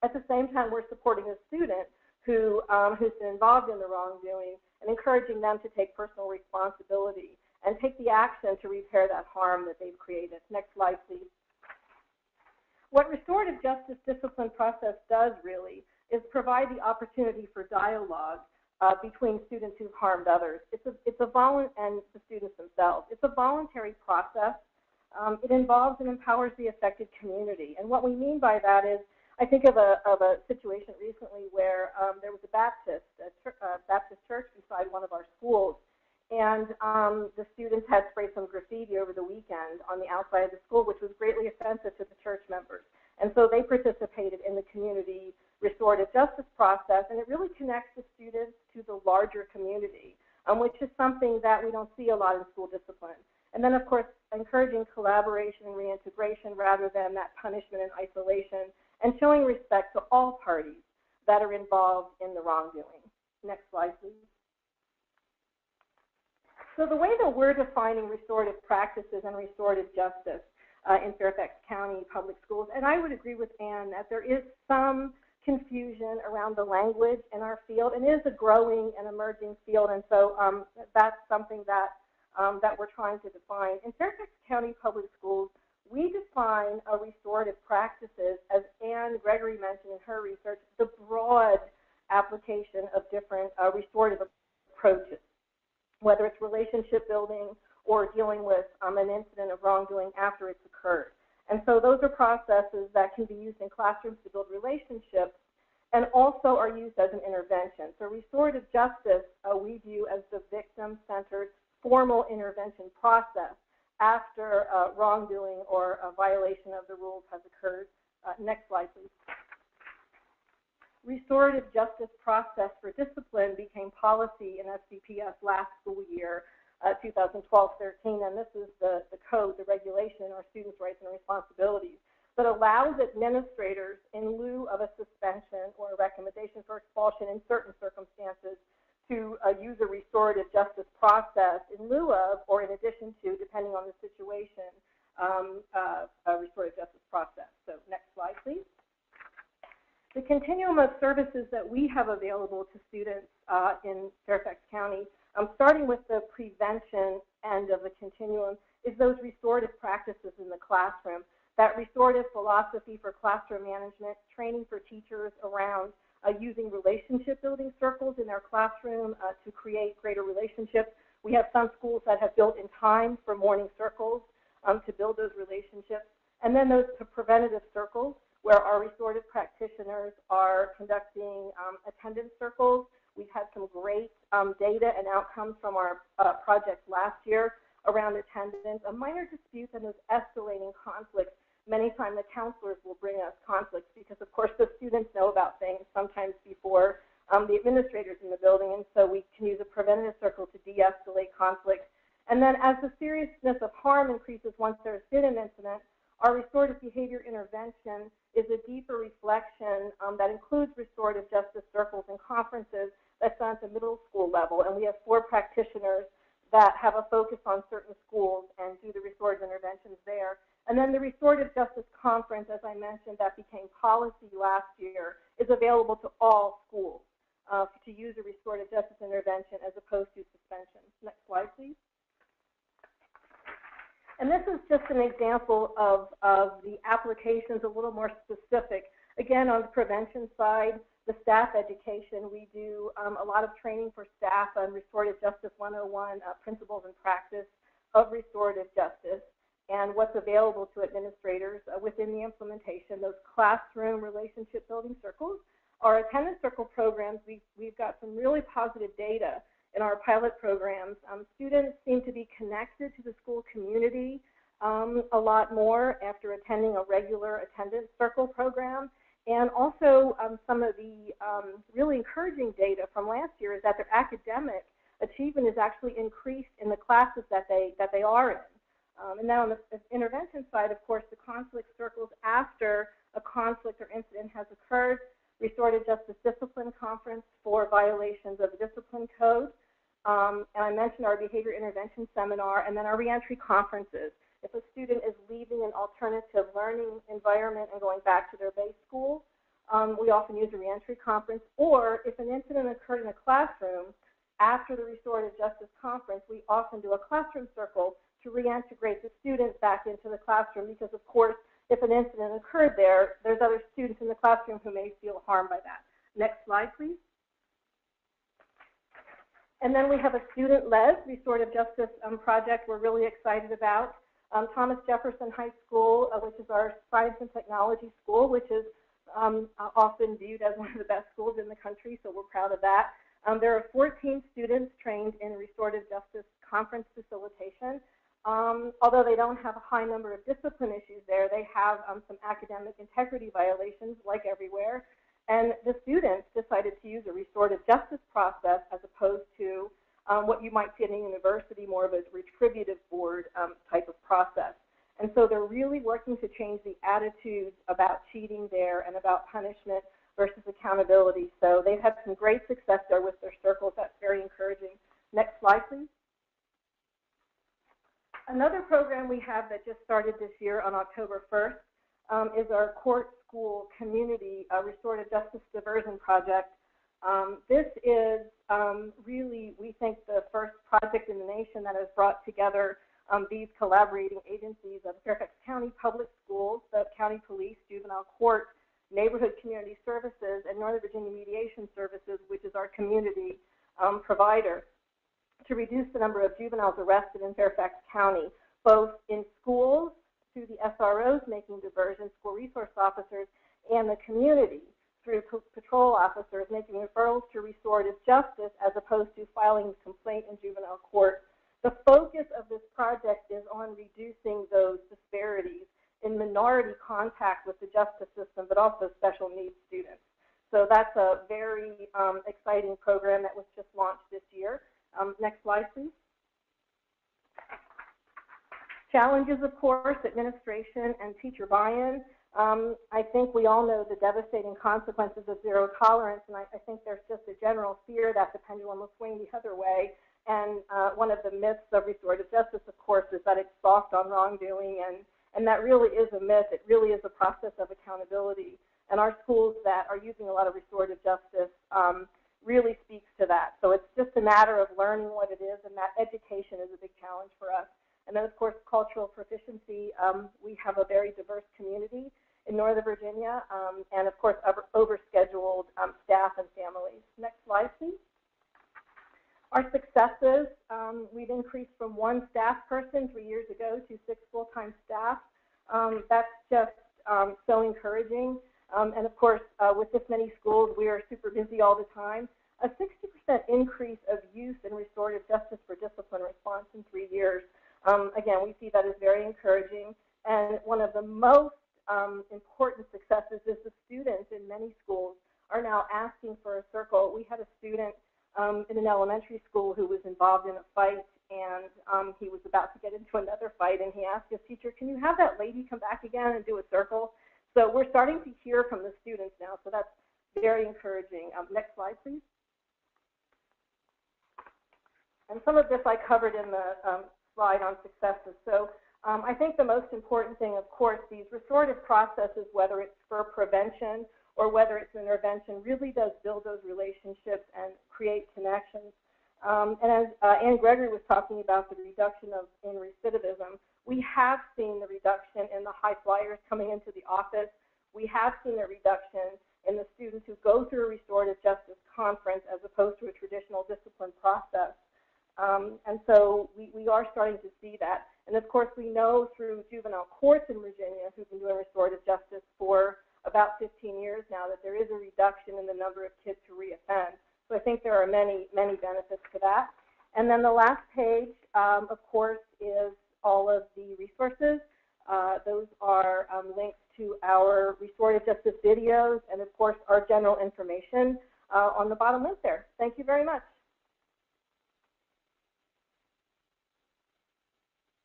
At the same time, we're supporting a student who's been involved in the wrongdoing and encouraging them to take personal responsibility and take the action to repair that harm that they've created. Next slide, please. What restorative justice discipline process does really is provide the opportunity for dialogue between students who've harmed others. And the students themselves. It's a voluntary process. It involves and empowers the affected community. And what we mean by that is, I think of a situation recently where there was a Baptist church beside one of our schools, and the students had sprayed some graffiti over the weekend on the outside of the school, which was greatly offensive to the church members. And so they participated in the community restorative justice process, and it really connects the students to the larger community, which is something that we don't see a lot in school discipline. And then, of course, encouraging collaboration and reintegration rather than that punishment and isolation, and showing respect to all parties that are involved in the wrongdoing. Next slide, please. So the way that we're defining restorative practices and restorative justice in Fairfax County Public Schools, and I would agree with Ann that there is some confusion around the language in our field, and it is a growing and emerging field, and so that's something that we're trying to define. In Fairfax County Public Schools, we define restorative practices, as Ann Gregory mentioned in her research, the broad application of different restorative approaches, whether it's relationship building or dealing with an incident of wrongdoing after it's occurred. And so those are processes that can be used in classrooms to build relationships and also are used as an intervention. So restorative justice we view as the victim-centered formal intervention process after wrongdoing or a violation of the rules has occurred. Next slide, please. Restorative justice process for discipline became policy in SCPS last school year, 2012-13, and this is the code, the regulation, our students' rights and responsibilities, that allows administrators, in lieu of a suspension or a recommendation for expulsion in certain circumstances, to use a restorative justice process in lieu of, or in addition to, depending on the situation, a restorative justice process. So next slide, please. The continuum of services that we have available to students in Fairfax County, starting with the prevention end of the continuum, is those restorative practices in the classroom. That restorative philosophy for classroom management, training for teachers around using relationship building circles in their classroom to create greater relationships. We have some schools that have built in time for morning circles to build those relationships. And then those preventative circles, where our restorative practitioners are conducting attendance circles. We've had some great data and outcomes from our project last year around attendance. A minor dispute and those escalating conflicts. Many times the counselors will bring us conflicts because, of course, the students know about things sometimes before the administrators in the building, and so we can use a preventative circle to de-escalate conflicts. And then as the seriousness of harm increases once there's been an incident, our restorative behavior intervention is a deeper reflection that includes restorative justice circles and conferences that's done at the middle school level, and we have 4 practitioners that have a focus on certain schools and do the restorative interventions there. And then the Restorative Justice Conference, as I mentioned, that became policy last year, is available to all schools to use a restorative justice intervention as opposed to suspension. Next slide, please. And this is just an example of the applications, a little more specific. Again, on the prevention side, the staff education, we do a lot of training for staff on Restorative Justice 101, principles and practice of restorative justice, and what's available to administrators within the implementation. Those classroom relationship building circles, our attendance circle programs, we've got some really positive data in our pilot programs. Students seem to be connected to the school community a lot more after attending a regular attendance circle program. And also some of the really encouraging data from last year is that their academic achievement is actually increased in the classes that they are in. And then on the intervention side, of course, the conflict circles after a conflict or incident has occurred, Restorative Justice Discipline Conference for violations of the discipline code. And I mentioned our behavior intervention seminar, and then our reentry conferences. If a student is leaving an alternative learning environment and going back to their base school, we often use a reentry conference. Or if an incident occurred in a classroom, after the Restorative Justice Conference, we often do a classroom circle to reintegrate the students back into the classroom because, of course, if an incident occurred there, there's other students in the classroom who may feel harmed by that. Next slide, please. And then we have a student-led restorative justice project we're really excited about. Thomas Jefferson High School, which is our science and technology school, which is often viewed as one of the best schools in the country, so we're proud of that. There are 14 students trained in restorative justice conference facilitation. Although they don't have a high number of discipline issues there, they have some academic integrity violations, like everywhere. And the students decided to use a restorative justice process as opposed to what you might see in a university, more of a retributive board type of process. And so they're really working to change the attitudes about cheating there and about punishment versus accountability. So they've had some great success there with their circles. That's very encouraging. Next slide, please. Another program we have that just started this year on October 1st is our court school community restorative justice diversion project. This is really, we think, the first project in the nation that has brought together these collaborating agencies of Fairfax County Public Schools, the County Police, Juvenile Court, Neighborhood Community Services, and Northern Virginia Mediation Services, which is our community provider, to reduce the number of juveniles arrested in Fairfax County, both in schools through the SROs making diversions, school resource officers, and the community through patrol officers making referrals to restorative justice as opposed to filing a complaint in juvenile court. The focus of this project is on reducing those disparities in minority contact with the justice system, but also special needs students. So that's a very exciting program that was just launched this year. Next slide, please. Challenges, of course, administration and teacher buy-in. I think we all know the devastating consequences of zero tolerance, and I think there's just a general fear that the pendulum will swing the other way. And one of the myths of restorative justice, of course, is that it's soft on wrongdoing, and that really is a myth. It really is a process of accountability. And our schools that are using a lot of restorative justice really speaks to that. So it's just a matter of learning what it is, and that education is a big challenge for us. And then, of course, cultural proficiency. We have a very diverse community in Northern Virginia, and, of course, overscheduled staff and families. Next slide, please. Our successes, we've increased from 1 staff person 3 years ago to 6 full-time staff. That's just so encouraging. And, of course, with this many schools, we are super busy all the time. A 60% increase of use in restorative justice for discipline response in 3 years. Again, we see that as very encouraging. And one of the most important successes is the students in many schools are now asking for a circle. We had a student in an elementary school who was involved in a fight, and he was about to get into another fight, and he asked his teacher, can you have that lady come back again and do a circle? So we're starting to hear from the students now, so that's very encouraging. Next slide, please. And some of this I covered in the slide on successes. So I think the most important thing, of course, these restorative processes, whether it's for prevention or whether it's an intervention, really does build those relationships and create connections. And as Ann Gregory was talking about the reduction in recidivism, we have seen the reduction in the high flyers coming into the office. We have seen a reduction in the students who go through a restorative justice conference as opposed to a traditional discipline process. And so we are starting to see that. And of course, we know through juvenile courts in Virginia, who've been doing restorative justice for about 15 years now, that there is a reduction in the number of kids who reoffend. So I think there are many, many benefits to that. And then the last page, of course, is all of the resources. Those are links to our restorative justice videos and, of course, our general information on the bottom link there. Thank you very much.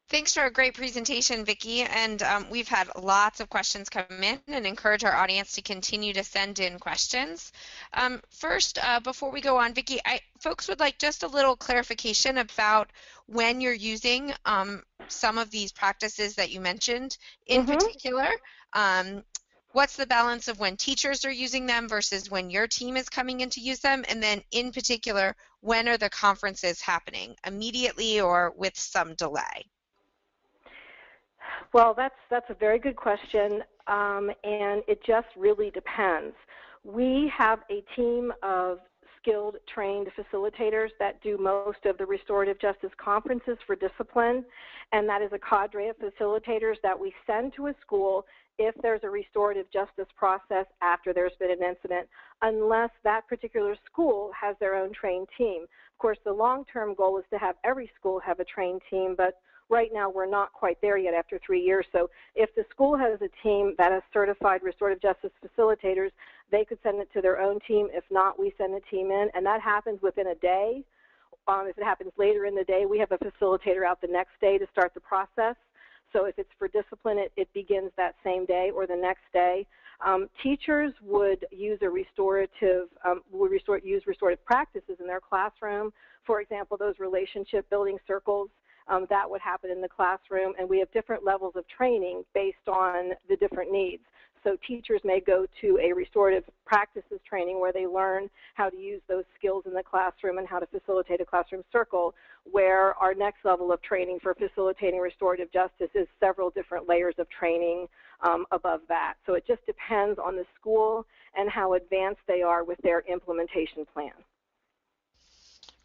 Thanks for a great presentation, Vickie, and we've had lots of questions come in and encourage our audience to continue to send in questions. First, before we go on, Vickie, folks would like just a little clarification about when you're using some of these practices that you mentioned in particular. What's the balance of when teachers are using them versus when your team is coming in to use them? And then in particular, when are the conferences happening? Immediately or with some delay? Well, that's a very good question, and it just really depends. We have a team of skilled, trained facilitators that do most of the restorative justice conferences for discipline, and that is a cadre of facilitators that we send to a school if there's a restorative justice process after there's been an incident, unless that particular school has their own trained team. Of course, the long-term goal is to have every school have a trained team, but right now we're not quite there yet after 3 years. So if the school has a team that has certified restorative justice facilitators, they could send it to their own team. If not, we send a team in, and that happens within a day. If it happens later in the day, we have a facilitator out the next day to start the process. So if it's for discipline, it begins that same day or the next day. Teachers would use a restorative, use restorative practices in their classroom. For example, those relationship building circles. That would happen in the classroom, and we have different levels of training based on the different needs. So teachers may go to a restorative practices training where they learn how to use those skills in the classroom and how to facilitate a classroom circle, where our next level of training for facilitating restorative justice is several different layers of training above that. So it just depends on the school and how advanced they are with their implementation plan.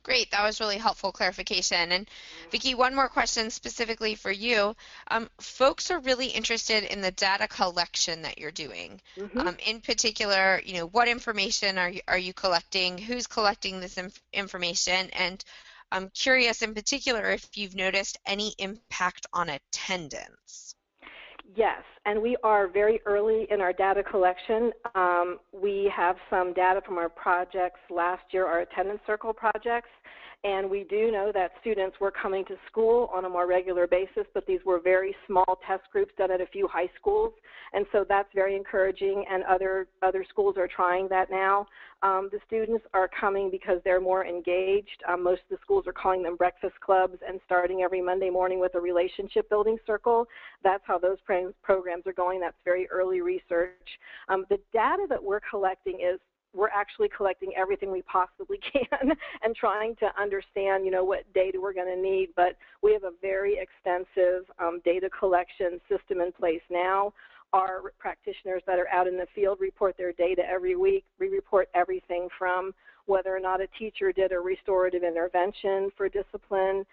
Great, that was really helpful clarification. And Vickie, one more question specifically for you. Folks are really interested in the data collection that you're doing. In particular, what information are you collecting? Who's collecting this information? And I'm curious in particular if you've noticed any impact on attendance. Yes, and we are very early in our data collection. We have some data from our projects last year, our attendance circle projects, and we do know that students were coming to school on a more regular basis, but these were very small test groups done at a few high schools, and so that's very encouraging, and other schools are trying that now. The students are coming because they're more engaged. Most of the schools are calling them breakfast clubs and starting every Monday morning with a relationship building circle. That's how those programs are going. That's very early research. The data that we're collecting is we're actually collecting everything we possibly can and trying to understand, what data we're going to need. But we have a very extensive data collection system in place now. Our practitioners that are out in the field report their data every week. We report everything from whether or not a teacher did a restorative intervention for discipline.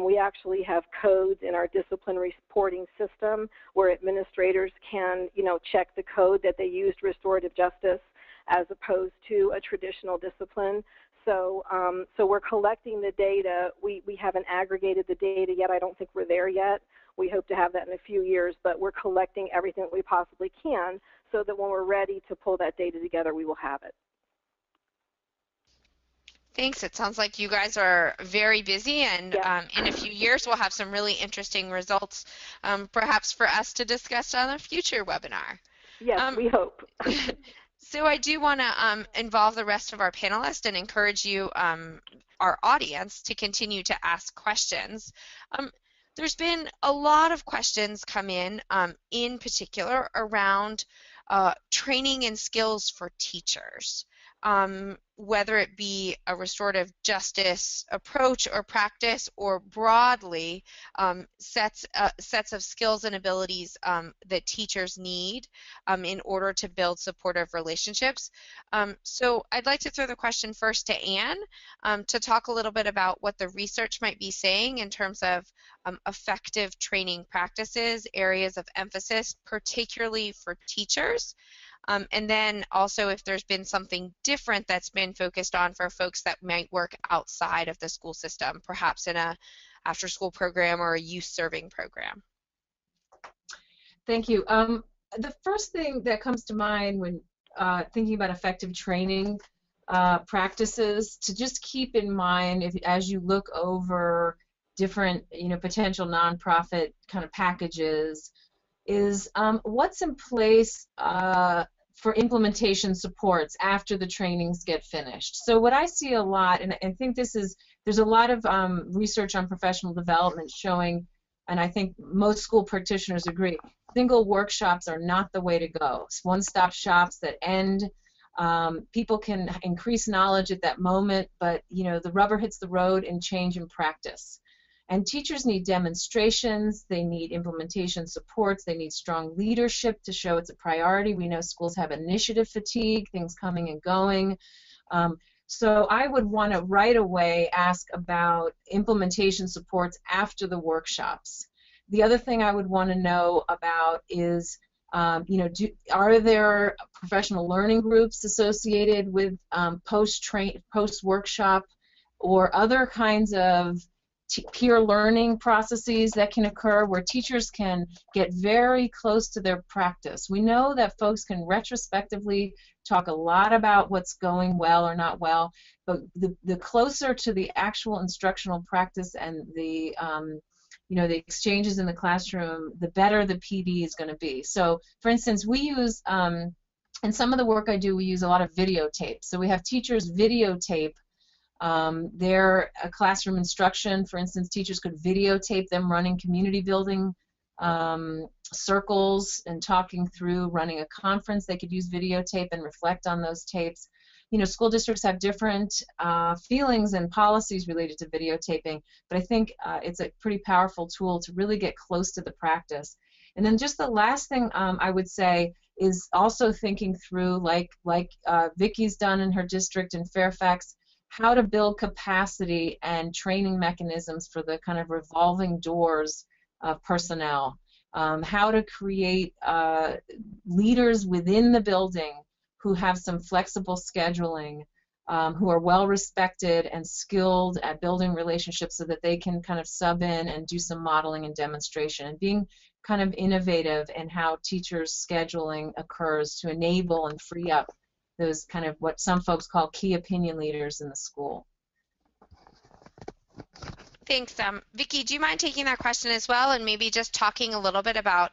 We actually have codes in our discipline reporting system where administrators can, check the code that they used restorative justice as opposed to a traditional discipline. So we're collecting the data. We haven't aggregated the data yet. I don't think we're there yet. We hope to have that in a few years, but we're collecting everything that we possibly can so that when we're ready to pull that data together, we will have it. Thanks. It sounds like you guys are very busy, and in a few years we'll have some really interesting results, perhaps for us to discuss on a future webinar. Yes, we hope. So I do want to involve the rest of our panelists and encourage you, our audience, to continue to ask questions. There's been a lot of questions come in particular around training and skills for teachers, whether it be a restorative justice approach or practice, or broadly sets of skills and abilities that teachers need in order to build supportive relationships. So I'd like to throw the question first to Anne to talk a little bit about what the research might be saying in terms of effective training practices, areas of emphasis, particularly for teachers. And then also if there's been something different that's been focused on for folks that might work outside of the school system, perhaps in a after-school program or a youth serving program. Thank you. The first thing that comes to mind when thinking about effective training practices, to just keep in mind as you look over different, potential nonprofit kind of packages, is what's in place for implementation supports after the trainings get finished. So what I see a lot, and I think there's a lot of research on professional development showing, and I think most school practitioners agree, single workshops are not the way to go. One-stop shops that end. People can increase knowledge at that moment, but the rubber hits the road in change in practice. And teachers need demonstrations, they need implementation supports, they need strong leadership to show it's a priority. We know schools have initiative fatigue, things coming and going. So I would want to right away ask about implementation supports after the workshops. The other thing I would want to know about is, are there professional learning groups associated with post-workshop or other kinds of peer learning processes that can occur where teachers can get very close to their practice. We know that folks can retrospectively talk a lot about what's going well or not well, but the closer to the actual instructional practice and the the exchanges in the classroom, the better the PD is going to be. So, for instance, we use, in some of the work I do, we use a lot of videotape. So we have teachers videotape their classroom instruction. For instance, teachers could videotape them running community building circles and talking through running a conference. They could use videotape and reflect on those tapes. School districts have different feelings and policies related to videotaping, but I think it's a pretty powerful tool to really get close to the practice. And then just the last thing I would say is also thinking through, like Vickie's done in her district in Fairfax, how to build capacity and training mechanisms for the kind of revolving doors of personnel, how to create leaders within the building who have some flexible scheduling, who are well respected and skilled at building relationships so that they can kind of sub in and do some modeling and demonstration, and being kind of innovative in how teachers' scheduling occurs to enable and free up those kind of what some folks call key opinion leaders in the school. Thanks. Vickie, do you mind taking that question as well, and maybe just talking a little bit about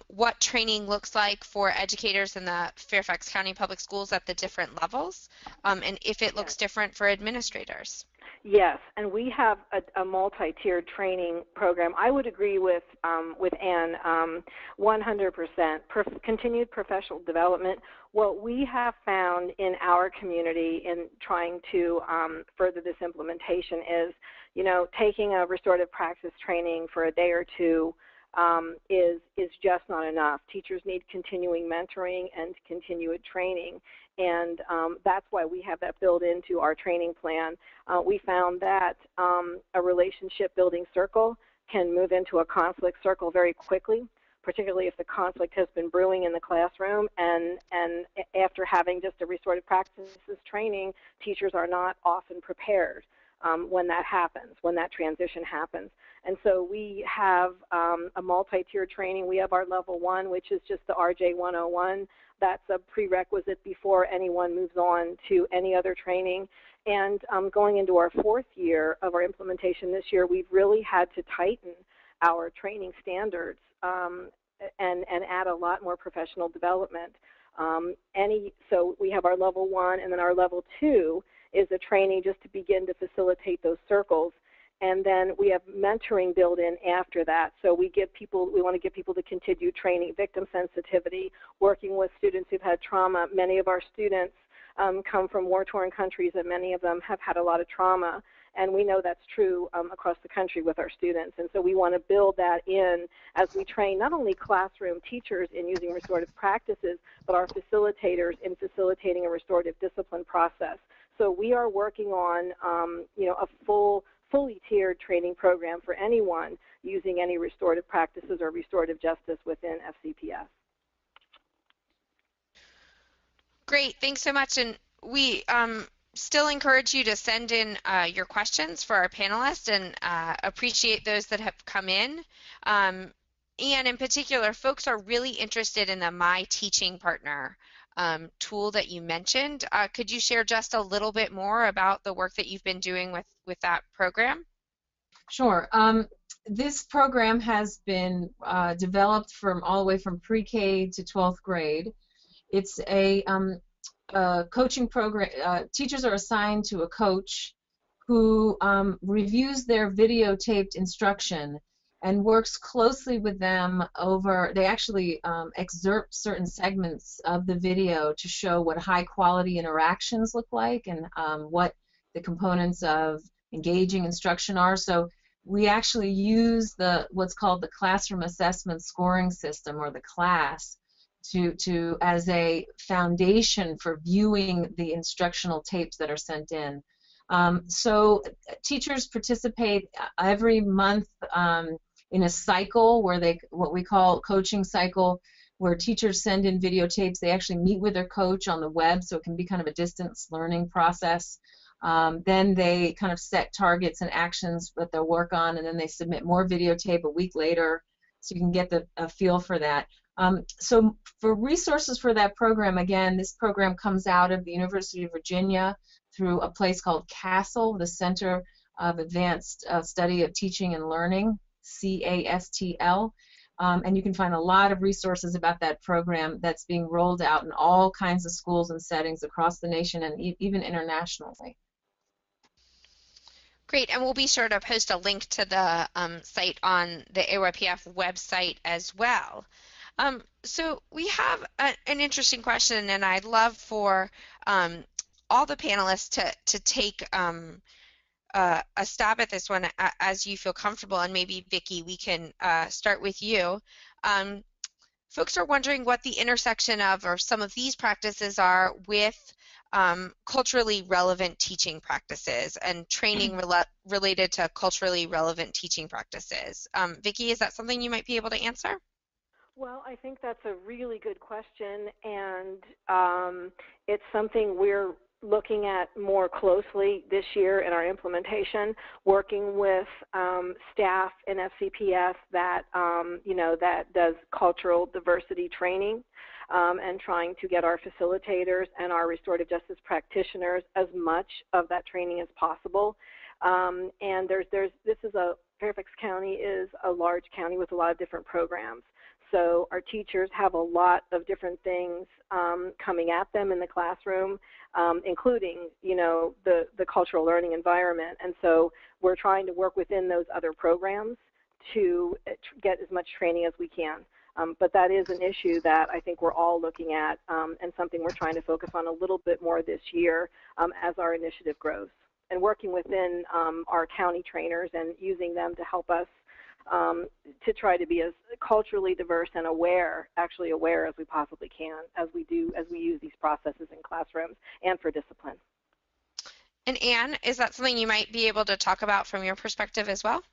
what training looks like for educators in the Fairfax County Public Schools at the different levels, and if it looks different for administrators? Yes, and we have a multi-tiered training program. I would agree with Anne 100%. Continued professional development. What we have found in our community in trying to further this implementation is, taking a restorative practice training for a day or two is just not enough. Teachers need continuing mentoring and continued training, and that's why we have that built into our training plan. We found that a relationship building circle can move into a conflict circle very quickly, particularly if the conflict has been brewing in the classroom, and after having just a restorative practices training, teachers are not often prepared when that happens, when that transition happens. And so we have a multi-tiered training. We have our level 1, which is just the RJ 101. That's a prerequisite before anyone moves on to any other training. And going into our 4th year of our implementation this year, we've really had to tighten our training standards and add a lot more professional development. So we have our level 1, and then our level 2 is a training just to begin to facilitate those circles. And then we have mentoring built in after that. So we want to give people the continued training, victim sensitivity, working with students who've had trauma. Many of our students come from war-torn countries, and many of them have had a lot of trauma. And we know that's true across the country with our students. And so we want to build that in as we train not only classroom teachers in using restorative practices, but our facilitators in facilitating a restorative discipline process. So we are working on a fully tiered training program for anyone using any restorative practices or restorative justice within FCPS. Great, thanks so much. And we still encourage you to send in your questions for our panelists, and appreciate those that have come in. And in particular, folks are really interested in the My Teaching Partner tool that you mentioned. Could you share just a little bit more about the work that you've been doing with that program? Sure. This program has been developed from all the way from pre-K to 12th grade. It's a coaching program. Teachers are assigned to a coach who reviews their videotaped instruction and works closely with them over, they actually excerpt certain segments of the video to show what high quality interactions look like and what the components of engaging instruction are. So we actually use what's called the classroom assessment scoring system, or the CLASS, to as a foundation for viewing the instructional tapes that are sent in. So teachers participate every month in a cycle where what we call coaching cycle, where teachers send in videotapes. They actually meet with their coach on the web, so it can be kind of a distance learning process. Then they kind of set targets and actions that they'll work on, and then they submit more videotape a week later, so you can get a feel for that. So for resources for that program, again, this program comes out of the University of Virginia through a place called CASTLE, the Center of Advanced Study of Teaching and Learning, CASTL. And you can find a lot of resources about that program that's being rolled out in all kinds of schools and settings across the nation and even internationally. Great, and we'll be sure to post a link to the site on the AYPF website as well. So we have an interesting question, and I'd love for all the panelists to take a stab at this one as you feel comfortable, and maybe Vickie, we can start with you. Folks are wondering what the intersection of or some of these practices are with culturally relevant teaching practices and training related to culturally relevant teaching practices. Vickie, is that something you might be able to answer? Well, I think that's a really good question, and it's something we're looking at more closely this year in our implementation, working with staff in FCPS that that does cultural diversity training, and trying to get our facilitators and our restorative justice practitioners as much of that training as possible. And Fairfax County is a large county with a lot of different programs. So our teachers have a lot of different things coming at them in the classroom, including, the cultural learning environment. And so we're trying to work within those other programs to get as much training as we can. But that is an issue that I think we're all looking at, and something we're trying to focus on a little bit more this year as our initiative grows. And working within our county trainers and using them to help us to try to be as culturally diverse and actually aware as we possibly can as we use these processes in classrooms and for discipline. And Anne, is that something you might be able to talk about from your perspective as well?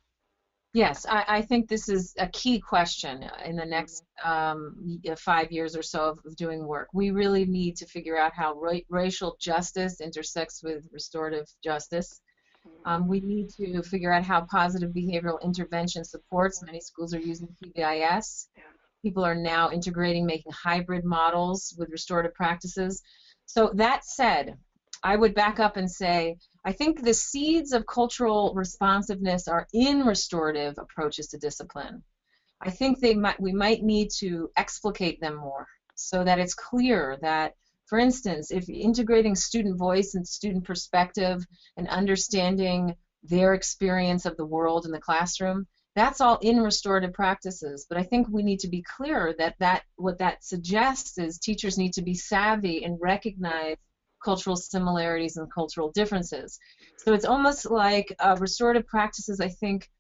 Yes, I think this is a key question in the next 5 years or so of doing work. We really need to figure out how racial justice intersects with restorative justice. We need to figure out how positive behavioral intervention supports. Many schools are using PBIS. People are now integrating, making hybrid models with restorative practices. So that said, I would back up and say, I think the seeds of cultural responsiveness are in restorative approaches to discipline. I think we might need to explicate them more. so that it's clear that, for instance, if integrating student voice and student perspective and understanding their experience of the world in the classroom, that's all in restorative practices. But I think we need to be clear that what that suggests is teachers need to be savvy and recognize cultural similarities and cultural differences. So it's almost like restorative practices, I think,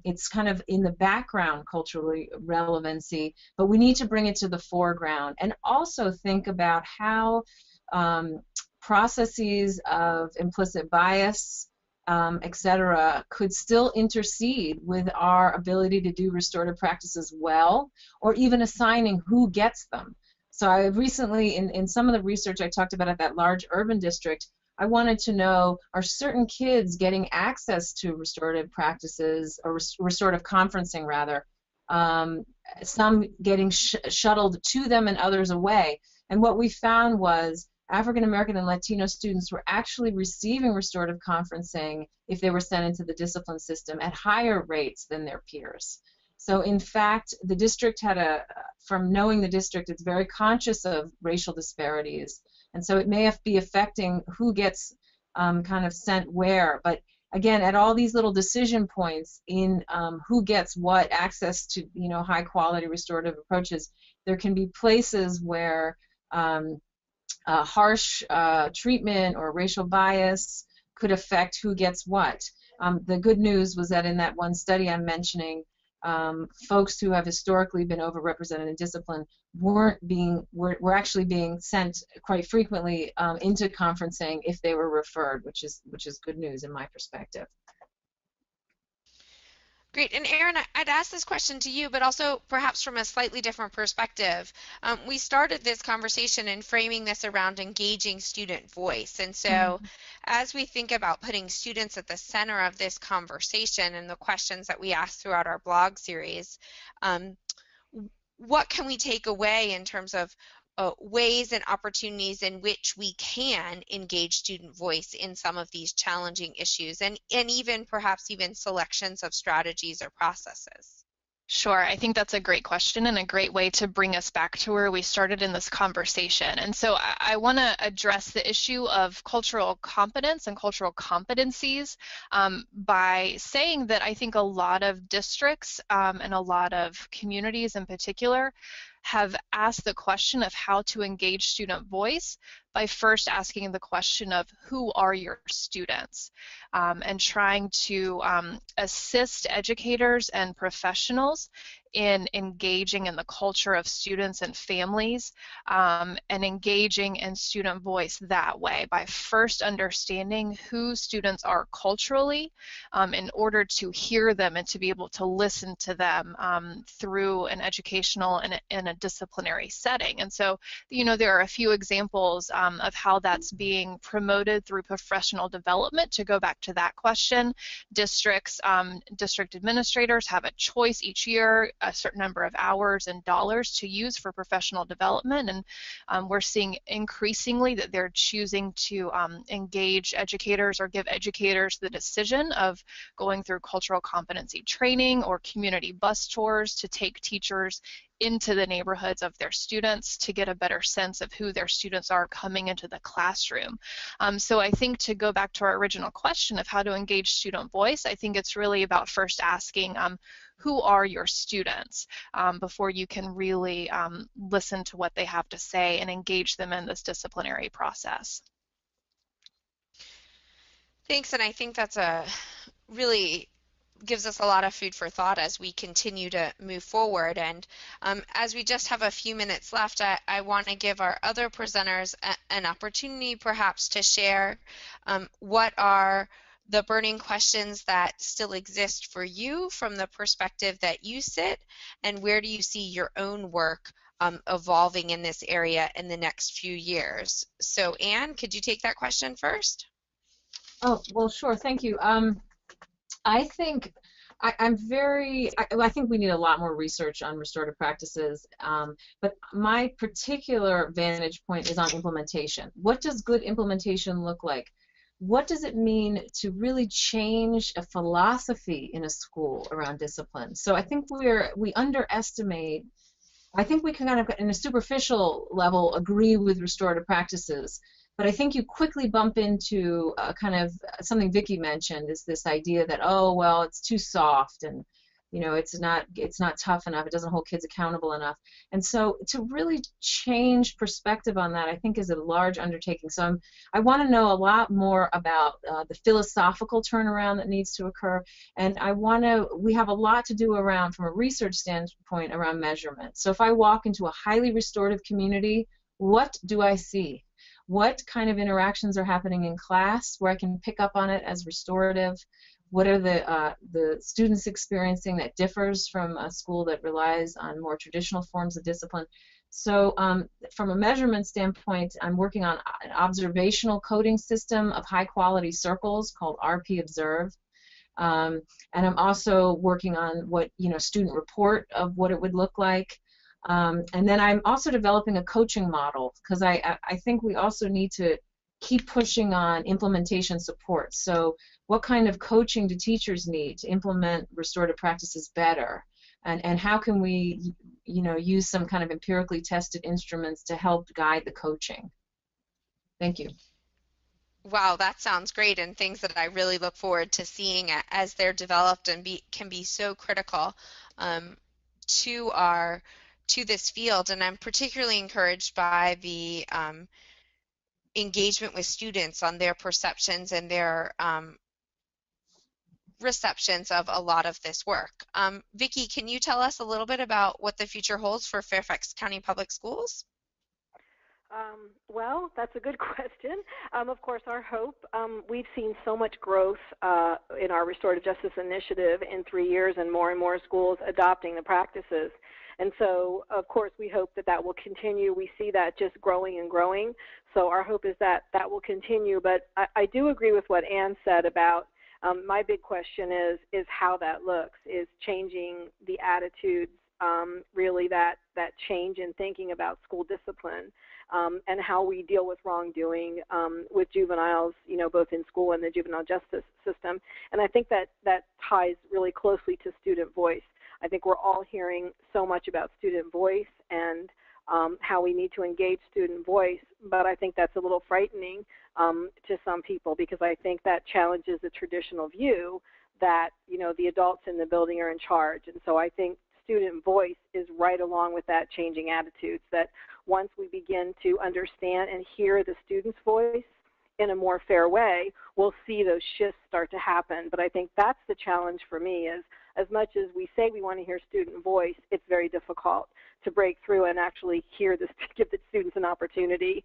it's kind of in the background culturally relevancy, but we need to bring it to the foreground and also think about how processes of implicit bias, etc., could still intercede with our ability to do restorative practices well, or even assigning who gets them. So I recently, in some of the research I talked about at that large urban district, I wanted to know, are certain kids getting access to restorative practices, or restorative conferencing rather, some getting shuttled to them and others away. And what we found was African American and Latino students were actually receiving restorative conferencing if they were sent into the discipline system at higher rates than their peers. So in fact, the district had from knowing the district, it's very conscious of racial disparities. And so it may be affecting who gets kind of sent where. But again, at all these little decision points in who gets what access to, high quality restorative approaches, there can be places where harsh treatment or racial bias could affect who gets what. The good news was that in that one study I'm mentioning, folks who have historically been overrepresented in discipline were actually being sent quite frequently into conferencing if they were referred, which is good news in my perspective. Great. And Erin, I'd ask this question to you, but also perhaps from a slightly different perspective. We started this conversation and framing this around engaging student voice. And so as we think about putting students at the center of this conversation and the questions that we ask throughout our blog series, what can we take away in terms of ways and opportunities in which we can engage student voice in some of these challenging issues, and even perhaps even selections of strategies or processes? Sure, I think that's a great question and a great way to bring us back to where we started in this conversation. And so I want to address the issue of cultural competence and cultural competencies by saying that I think a lot of districts and a lot of communities in particular have asked the question of how to engage student voice by first asking the question of who are your students, and trying to assist educators and professionals in engaging in the culture of students and families, and engaging in student voice that way by first understanding who students are culturally in order to hear them and to be able to listen to them through an educational and in a disciplinary setting. And so, there are a few examples of how that's being promoted through professional development. To go back to that question, districts, district administrators have a choice each year, a certain number of hours and dollars to use for professional development, and we're seeing increasingly that they're choosing to engage educators or give educators the decision of going through cultural competency training or community bus tours to take teachers into the neighborhoods of their students to get a better sense of who their students are coming into the classroom. So I think, to go back to our original question of how to engage student voice, I think it's really about first asking who are your students before you can really listen to what they have to say and engage them in this disciplinary process. Thanks, and I think that's really gives us a lot of food for thought as we continue to move forward. And as we just have a few minutes left, I want to give our other presenters an opportunity perhaps to share what are the burning questions that still exist for you from the perspective that you sit, and where do you see your own work evolving in this area in the next few years. So Anne, could you take that question first? Oh, well, sure, thank you. I think I think we need a lot more research on restorative practices, but my particular vantage point is on implementation. What does good implementation look like? What does it mean to really change a philosophy in a school around discipline? So I think we underestimate I think we can kind of, in a superficial level, agree with restorative practices. But I think you quickly bump into kind of something Vickie mentioned, is this idea that, oh, well, it's too soft, and it's not tough enough, it doesn't hold kids accountable enough. And so to really change perspective on that, I think, is a large undertaking. So I want to know a lot more about the philosophical turnaround that needs to occur, and we have a lot to do around, from a research standpoint, around measurement. So if I walk into a highly restorative community, what do I see? What kind of interactions are happening in class where I can pick up on it as restorative? What are the students experiencing that differs from a school that relies on more traditional forms of discipline? So from a measurement standpoint, I'm working on an observational coding system of high-quality circles called RP Observe. And I'm also working on what, student report of what it would look like. And then I'm also developing a coaching model, because I think we also need to keep pushing on implementation support. So what kind of coaching do teachers need to implement restorative practices better? And how can we, use some kind of empirically tested instruments to help guide the coaching? Thank you. Wow, that sounds great, and things that I really look forward to seeing as they're developed and can be so critical to this field. And I'm particularly encouraged by the engagement with students on their perceptions and their receptions of a lot of this work. Vickie, can you tell us a little bit about what the future holds for Fairfax County Public Schools? Well, that's a good question. Of course, our hope, we've seen so much growth in our Restorative Justice Initiative in 3 years, and more schools adopting the practices. And so, of course, we hope that will continue. We see that just growing and growing. So our hope is that will continue. But I do agree with what Ann said about my big question is how that looks, is changing the attitudes, really that change in thinking about school discipline, and how we deal with wrongdoing with juveniles, both in school and the juvenile justice system. And I think that ties really closely to student voice. I think we're all hearing so much about student voice and how we need to engage student voice, but I think that's a little frightening to some people, because I think that challenges the traditional view that, the adults in the building are in charge. And so I think student voice is right along with that changing attitudes, that once we begin to understand and hear the student's voice in a more fair way, we'll see those shifts start to happen. But I think that's the challenge for me, is as much as we say we want to hear student voice, it's very difficult to break through and actually hear this, to give the students an opportunity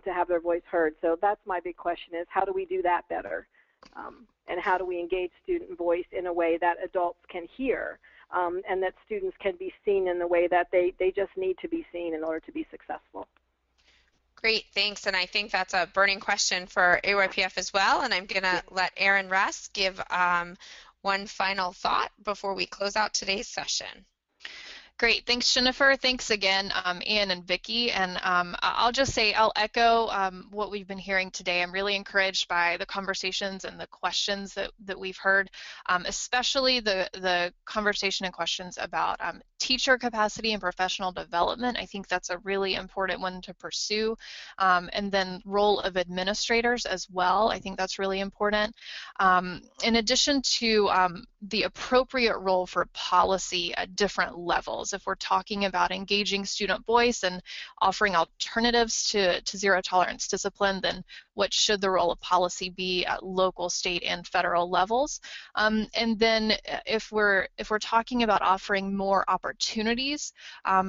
to have their voice heard. So that's my big question, is how do we do that better? And how do we engage student voice in a way that adults can hear, and that students can be seen in the way that they just need to be seen in order to be successful? Great, thanks. And I think that's a burning question for AYPF as well. And I'm going to let Erin Russ give one final thought before we close out today's session. Great, thanks Jennifer. Thanks again, Ann and Vickie. And I'll just say, I'll echo what we've been hearing today. I'm really encouraged by the conversations and the questions that we've heard, especially the conversation and questions about teacher capacity and professional development. I think that's a really important one to pursue. And then role of administrators as well. I think that's really important. In addition to the appropriate role for policy at different levels. If we're talking about engaging student voice and offering alternatives to zero tolerance discipline, then what should the role of policy be at local, state, and federal levels? And then if we're talking about offering more opportunities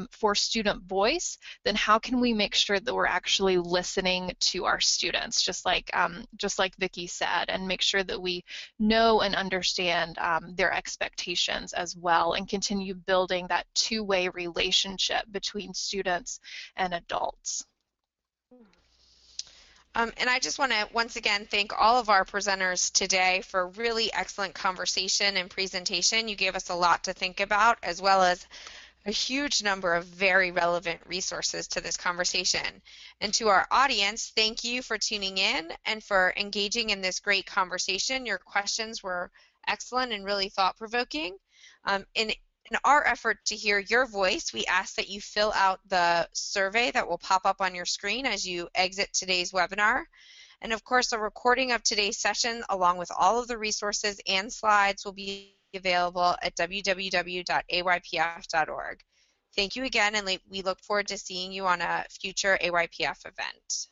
for student voice, then how can we make sure that we're actually listening to our students, just like Vickie said, and make sure that we know and understand their expectations as well, and continue building that two-way relationship between students and adults. And I just want to once again thank all of our presenters today for really excellent conversation and presentation. You gave us a lot to think about, as well as a huge number of very relevant resources to this conversation. And to our audience, thank you for tuning in and for engaging in this great conversation. Your questions were excellent and really thought-provoking. In our effort to hear your voice, we ask that you fill out the survey that will pop up on your screen as you exit today's webinar. And of course, a recording of today's session, along with all of the resources and slides, will be available at www.aypf.org. Thank you again, and we look forward to seeing you on a future AYPF event.